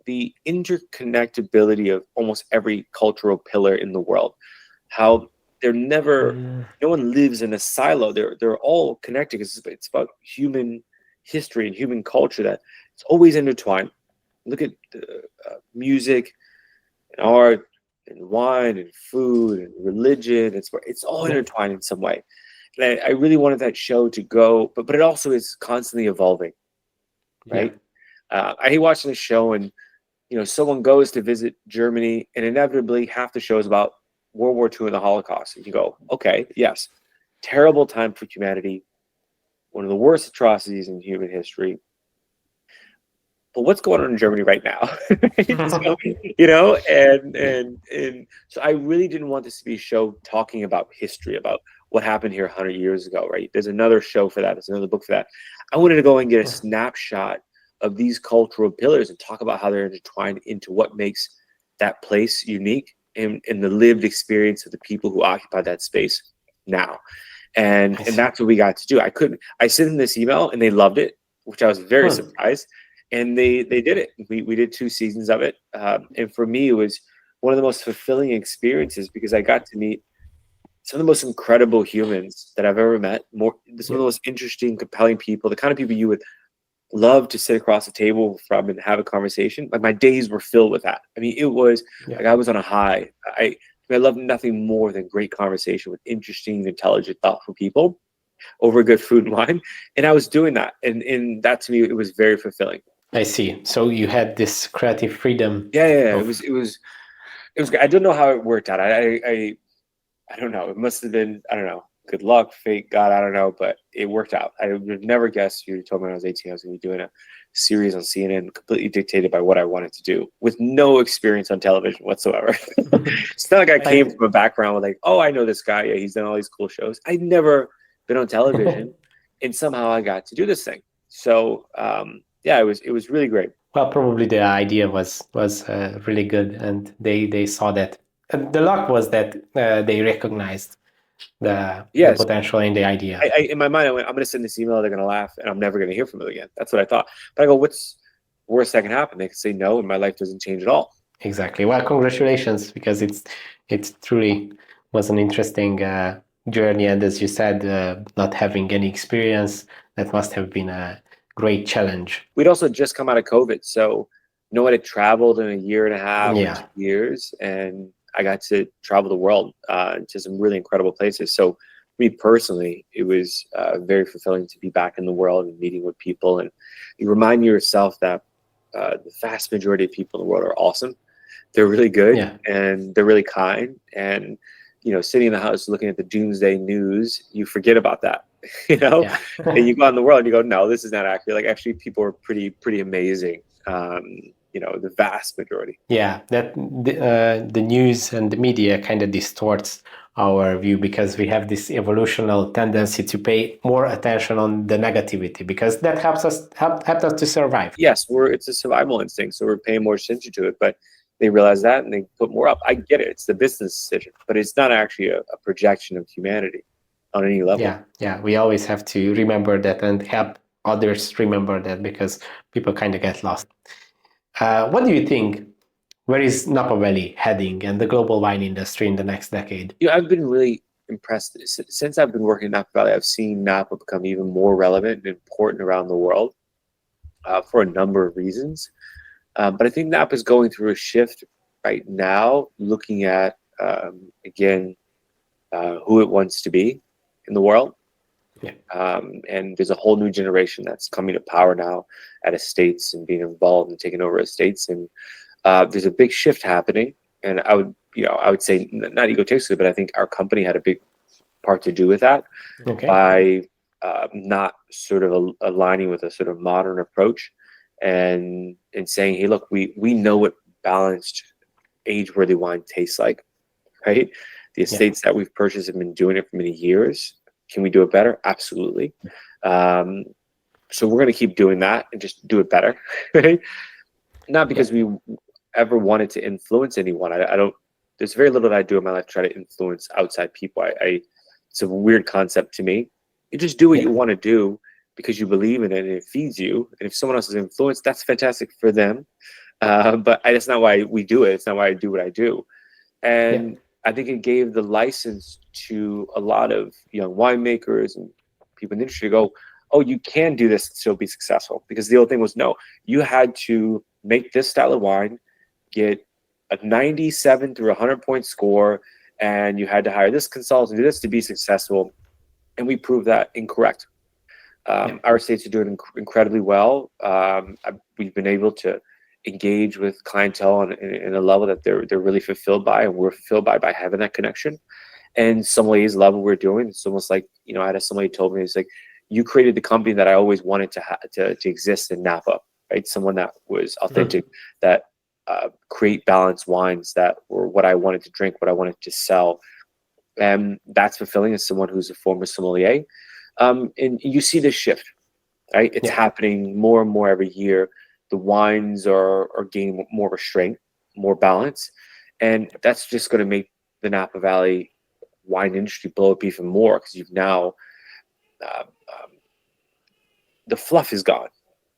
the interconnectability of almost every cultural pillar in the world. How they're never, no one lives in a silo. They're all connected because it's about human history and human culture that it's always intertwined. Look at music and art and wine and food and religion. It's all intertwined in some way. And I really wanted that show to go, but it also is constantly evolving, right? I hate watching a show and someone goes to visit Germany and inevitably half the show is about World War II and the Holocaust. And you go, okay, yes, terrible time for humanity, one of the worst atrocities in human history. But what's going on in Germany right now? So, and so I really didn't want this to be a show talking about history, about what happened here 100 years ago, right? There's another show for that. There's another book for that. I wanted to go and get a snapshot of these cultural pillars and talk about how they're intertwined into what makes that place unique and the lived experience of the people who occupy that space now. And that's what we got to do. I sent them this email and they loved it, which I was very surprised. And they did it. We did 2 seasons of it. And for me, it was one of the most fulfilling experiences because I got to meet some of the most incredible humans that I've ever met. Some of the most interesting, compelling people, the kind of people you would love to sit across the table from and have a conversation. Like my days were filled with that. I mean, it was like I was on a high. I love nothing more than great conversation with interesting, intelligent, thoughtful people over good food and wine. And I was doing that. And that to me, it was very fulfilling. I see. So you had this creative freedom. Yeah. It was I don't know how it worked out. I don't know. It must have been, I don't know, good luck, fate, God, I don't know, but it worked out. I would never guess you told me when I was 18 I was going to be doing a series on CNN completely dictated by what I wanted to do with no experience on television whatsoever. It's not like I came from a background with like, oh, I know this guy. Yeah, he's done all these cool shows. I'd never been on television and somehow I got to do this thing. So, it was really great. Well, probably the idea was really good, and they saw that. And the luck was that they recognized the potential in the idea. In my mind, I went, I'm going to send this email. They're going to laugh, and I'm never going to hear from them again. That's what I thought. But I go, what's worst that can happen? They can say no, and my life doesn't change at all. Exactly. Well, congratulations, because it truly was an interesting journey, and as you said, not having any experience, that must have been a great challenge. We'd also just come out of COVID, so no one had traveled in a year and a half, 2 years, and I got to travel the world to some really incredible places. So me personally, it was very fulfilling to be back in the world and meeting with people. And you remind yourself that the vast majority of people in the world are awesome. They're really good and they're really kind. And, sitting in the house looking at the doomsday news, you forget about that, and you go out in the world and you go, no, this is not accurate. Like actually people are pretty amazing. The vast majority. Yeah, that the news and the media kind of distorts our view because we have this evolutional tendency to pay more attention on the negativity because that helps us to survive. Yes, it's a survival instinct, so we're paying more attention to it. But they realize that and they put more up. I get it; it's the business decision, but it's not actually a projection of humanity on any level. Yeah. We always have to remember that and help others remember that because people kind of get lost. What do you think? Where is Napa Valley heading and the global wine industry in the next decade? I've been really impressed. Since I've been working in Napa Valley, I've seen Napa become even more relevant and important around the world for a number of reasons. But I think Napa is going through a shift right now, looking at, again, who it wants to be in the world. And there's a whole new generation that's coming to power now at estates and being involved and taking over estates. And there's a big shift happening. And I would I would say not egotistically, but I think our company had a big part to do with that by not sort of aligning with a sort of modern approach and saying, hey, look, we know what balanced age-worthy wine tastes like, right? The estates that we've purchased have been doing it for many years. Can we do it better? Absolutely. So we're going to keep doing that and just do it better, right? Not because we ever wanted to influence anyone. I don't. There's very little that I do in my life to try to influence outside people. It's a weird concept to me. You just do what you want to do because you believe in it and it feeds you. And if someone else is influenced, that's fantastic for them. But that's not why we do it. It's not why I do what I do. And I think it gave the license to a lot of young winemakers and people in the industry to go, oh, you can do this and still be successful. Because the old thing was, no, you had to make this style of wine, get a 97 through 100-point score, and you had to hire this consultant, do this to be successful. And we proved that incorrect. Our estates are doing incredibly well. We've been able to engage with clientele in a level that they're really fulfilled by, and we're fulfilled by having that connection. And sommeliers love what we're doing. It's almost like, I had a sommelier told me, it's like, you created the company that I always wanted to exist in Napa, right? Someone that was authentic, that create balanced wines that were what I wanted to drink, what I wanted to sell. And that's fulfilling as someone who's a former sommelier. And you see this shift, right? It's happening more and more every year. The wines are gaining more restraint, more balance. And that's just going to make the Napa Valley wine industry blow up even more, because you've now, the fluff is gone,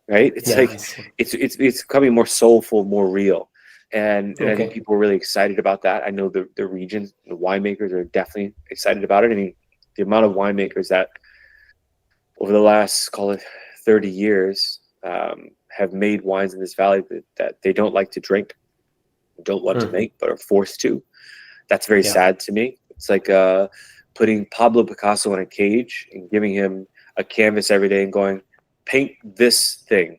right? It's it's becoming more soulful, more real. And I think people are really excited about that. I know the region, the winemakers are definitely excited about it. I mean, the amount of winemakers that over the last, call it 30 years, have made wines in this valley that they don't like to drink, don't want to make, but are forced to. That's very sad to me. It's like putting Pablo Picasso in a cage and giving him a canvas every day and going, paint this thing.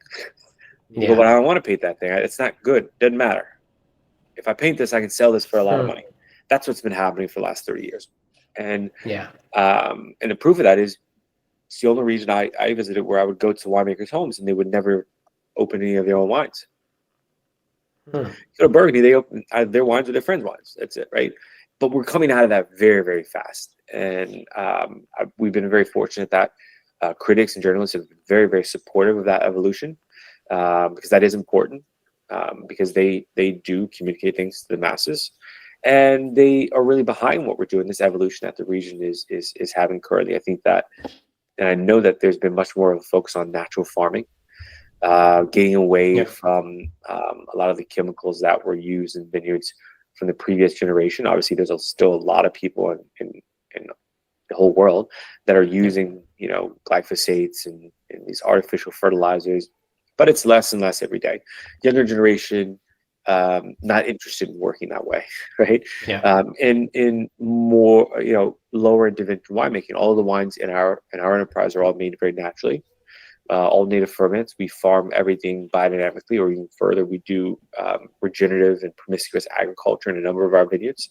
You go, but I don't want to paint that thing. It's not good. Doesn't matter. If I paint this, I can sell this for a lot of money. That's what's been happening for the last 30 years. And the proof of that is, it's the only region I visited where I would go to winemakers' homes and they would never open any of their own wines. You go to Burgundy, they open their wines with their friends' wines. That's it, right? But we're coming out of that very, very fast. And we've been very fortunate that critics and journalists have been very, very supportive of that evolution, because that is important, because they do communicate things to the masses. And they are really behind what we're doing, this evolution that the region is having currently. I think that, and I know that there's been much more of a focus on natural farming, getting away from a lot of the chemicals that were used in vineyards from the previous generation. Obviously, there's still a lot of people in the whole world that are using, glyphosates and these artificial fertilizers, but it's less and less every day. Younger generation, not interested in working that way, right? In more, lower end winemaking, all the wines in our enterprise are all made very naturally. All native ferments. We farm everything biodynamically, or even further, we do regenerative and promiscuous agriculture in a number of our vineyards.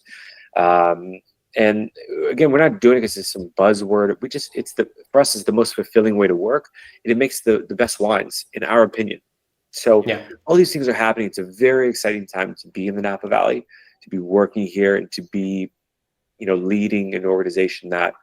And again, we're not doing it because it's some buzzword. For us, it's the most fulfilling way to work, and it makes the best wines, in our opinion. So all these things are happening. It's a very exciting time to be in the Napa Valley, to be working here, and to be, leading an organization that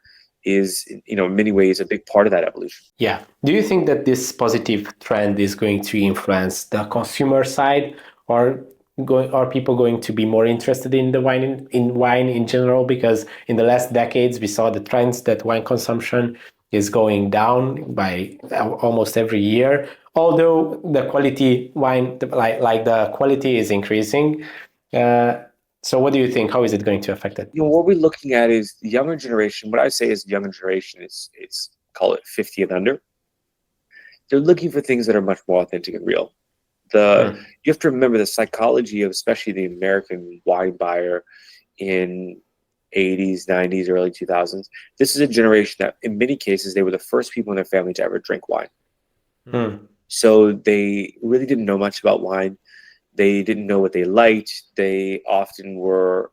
is, in many ways, a big part of that evolution. Yeah. Do you think that this positive trend is going to influence the consumer side, or are people going to be more interested in the wine in general? Because in the last decades, we saw the trends that wine consumption is going down by almost every year. Although the quality wine, like the quality is increasing. So what do you think? How is it going to affect it? What we're looking at is the younger generation. What I say is younger generation it's call it 50 and under. They're looking for things that are much more authentic and real. You have to remember the psychology of especially the American wine buyer in 80s, 90s, early 2000s. This is a generation that in many cases, they were the first people in their family to ever drink wine. So they really didn't know much about wine. They didn't know what they liked. They often were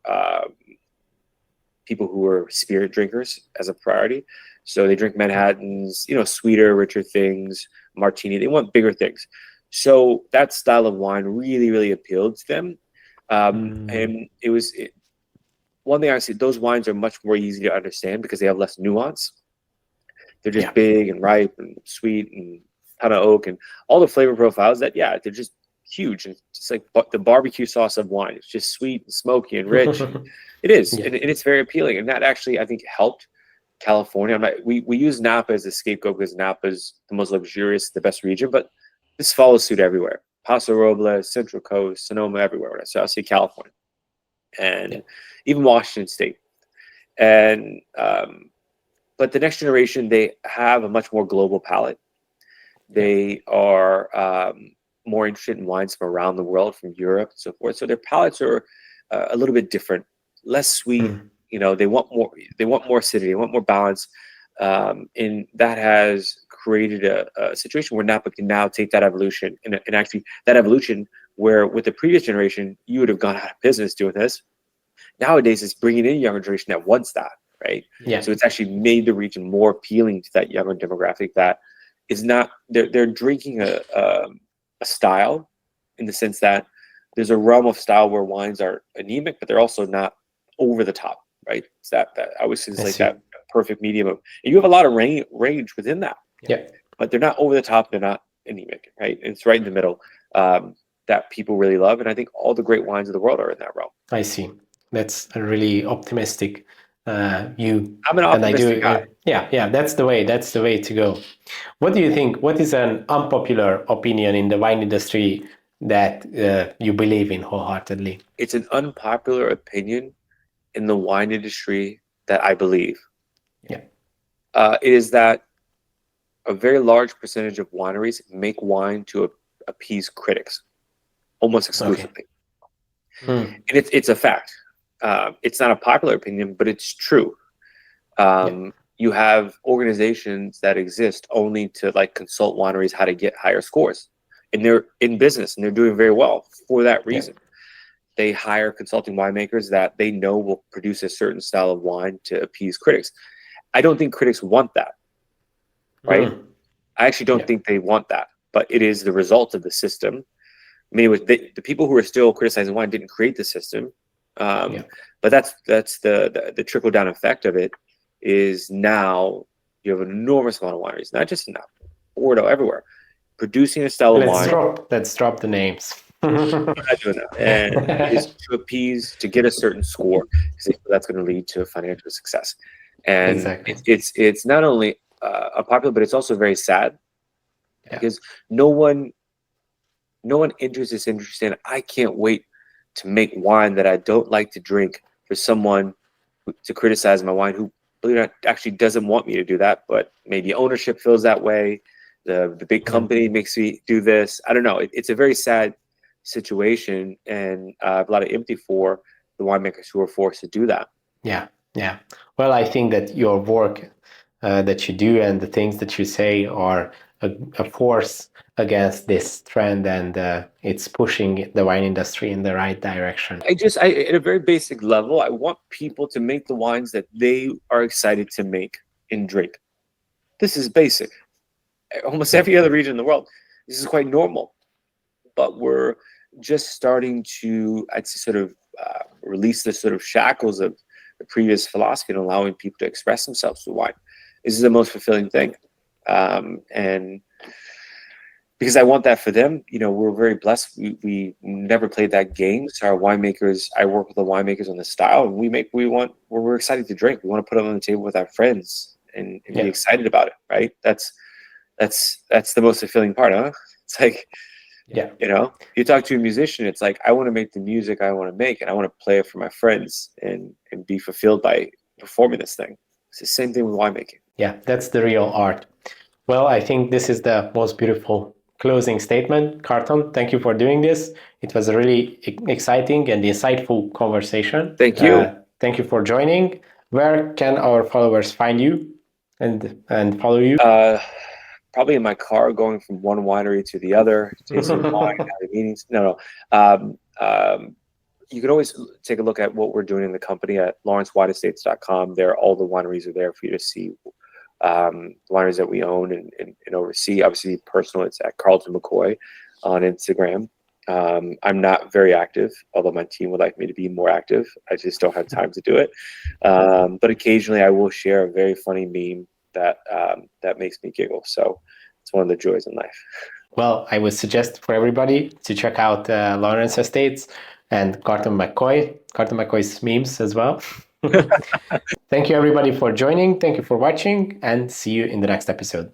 people who were spirit drinkers as a priority. So they drink Manhattans, sweeter, richer things, martini. They want bigger things. So that style of wine really, really appealed to them. And one thing I see, those wines are much more easy to understand because they have less nuance. They're just big and ripe and sweet and ton of oak and all the flavor profiles they're just huge. And it's like the barbecue sauce of wine. It's just sweet and smoky and rich. It is, and it's very appealing. And that actually, I think, helped California. We use Napa as a scapegoat because Napa is the most luxurious, the best region, but this follows suit everywhere. Paso Robles, Central Coast, Sonoma, everywhere. So I'll say California and even Washington State. And but the next generation, they have a much more global palate. They are more interested in wines from around the world, from Europe and so forth. So their palates are a little bit different, less sweet. They want more. They want more acidity. They want more balance, and that has created a situation where Napa can now take that evolution and actually that evolution where with the previous generation you would have gone out of business doing this. Nowadays, it's bringing in a younger generation that wants that, right? Yeah. So it's actually made the region more appealing to that younger demographic that is not. They're drinking a style in the sense that there's a realm of style where wines are anemic, but they're also not over the top, right? It's that I always say it's like that perfect medium of. And you have a lot of range within that. Yeah. But they're not over the top. They're not anemic, right? And it's right in the middle that people really love. And I think all the great wines of the world are in that realm. I see. That's a really optimistic view. I'm an optimistic guy. Yeah, that's the way to go. What do you think? What is an unpopular opinion in the wine industry that you believe in wholeheartedly? It's an unpopular opinion in the wine industry that I believe. Yeah. It is that a very large percentage of wineries make wine to appease critics, almost exclusively. Okay. And it's a fact. It's not a popular opinion, but it's true. You have organizations that exist only to consult wineries how to get higher scores, and they're in business and they're doing very well for that reason. Yeah. They hire consulting winemakers that they know will produce a certain style of wine to appease critics. I don't think critics want that, right? I actually don't think they want that, but it is the result of the system. I mean, the people who are still criticizing wine didn't create the system, but that's the trickle down effect of it. Is now you have an enormous amount of wineries, not just in Napa, Bordeaux, everywhere, producing a style of wine. Let's drop the names. I'm not doing that. And it's to appease, to get a certain score, because that's going to lead to financial success. And exactly. It's not only unpopular, but it's also very sad because no one enters this industry saying, I can't wait to make wine that I don't like to drink for someone to criticize my wine who, believe it or not, actually doesn't want me to do that, but maybe ownership feels that way. The big company makes me do this. I don't know. It's a very sad situation and a lot of empathy for the winemakers who are forced to do that. Yeah. Well, I think that your work that you do and the things that you say are a force against this trend, and it's pushing the wine industry in the right direction. At a very basic level, I want people to make the wines that they are excited to make and drink. This is basic. Almost every other region in the world, this is quite normal. But we're just starting to, I'd say, sort of release the sort of shackles of the previous philosophy and allowing people to express themselves with wine. This is the most fulfilling thing. And because I want that for them, we're very blessed. We never played that game. So our winemakers, I work with the winemakers on the style, and we're excited to drink. We want to put it on the table with our friends and be excited about it, right? That's the most fulfilling part, huh? It's like, you talk to a musician, it's like, I want to make the music I want to make, and I want to play it for my friends and be fulfilled by performing this thing. It's the same thing with winemaking. Yeah, that's the real art. Well, I think this is the most beautiful closing statement. Carlton, thank you for doing this. It was a really exciting and insightful conversation. Thank you. Thank you for joining. Where can our followers find you and follow you? probably in my car going from one winery to the other, tasting wine, having meetings. No. You could always take a look at what we're doing in the company at lawrencewineestates.com. There, all the wineries are there for you to see. Wineries that we own and oversee. Obviously, personal, it's at Carlton McCoy on Instagram. I'm not very active, although my team would like me to be more active. I just don't have time to do it. But occasionally, I will share a very funny meme that makes me giggle. So it's one of the joys in life. Well, I would suggest for everybody to check out Lawrence Estates and Carlton McCoy's memes as well. Thank you, everybody, for joining. Thank you for watching, and see you in the next episode.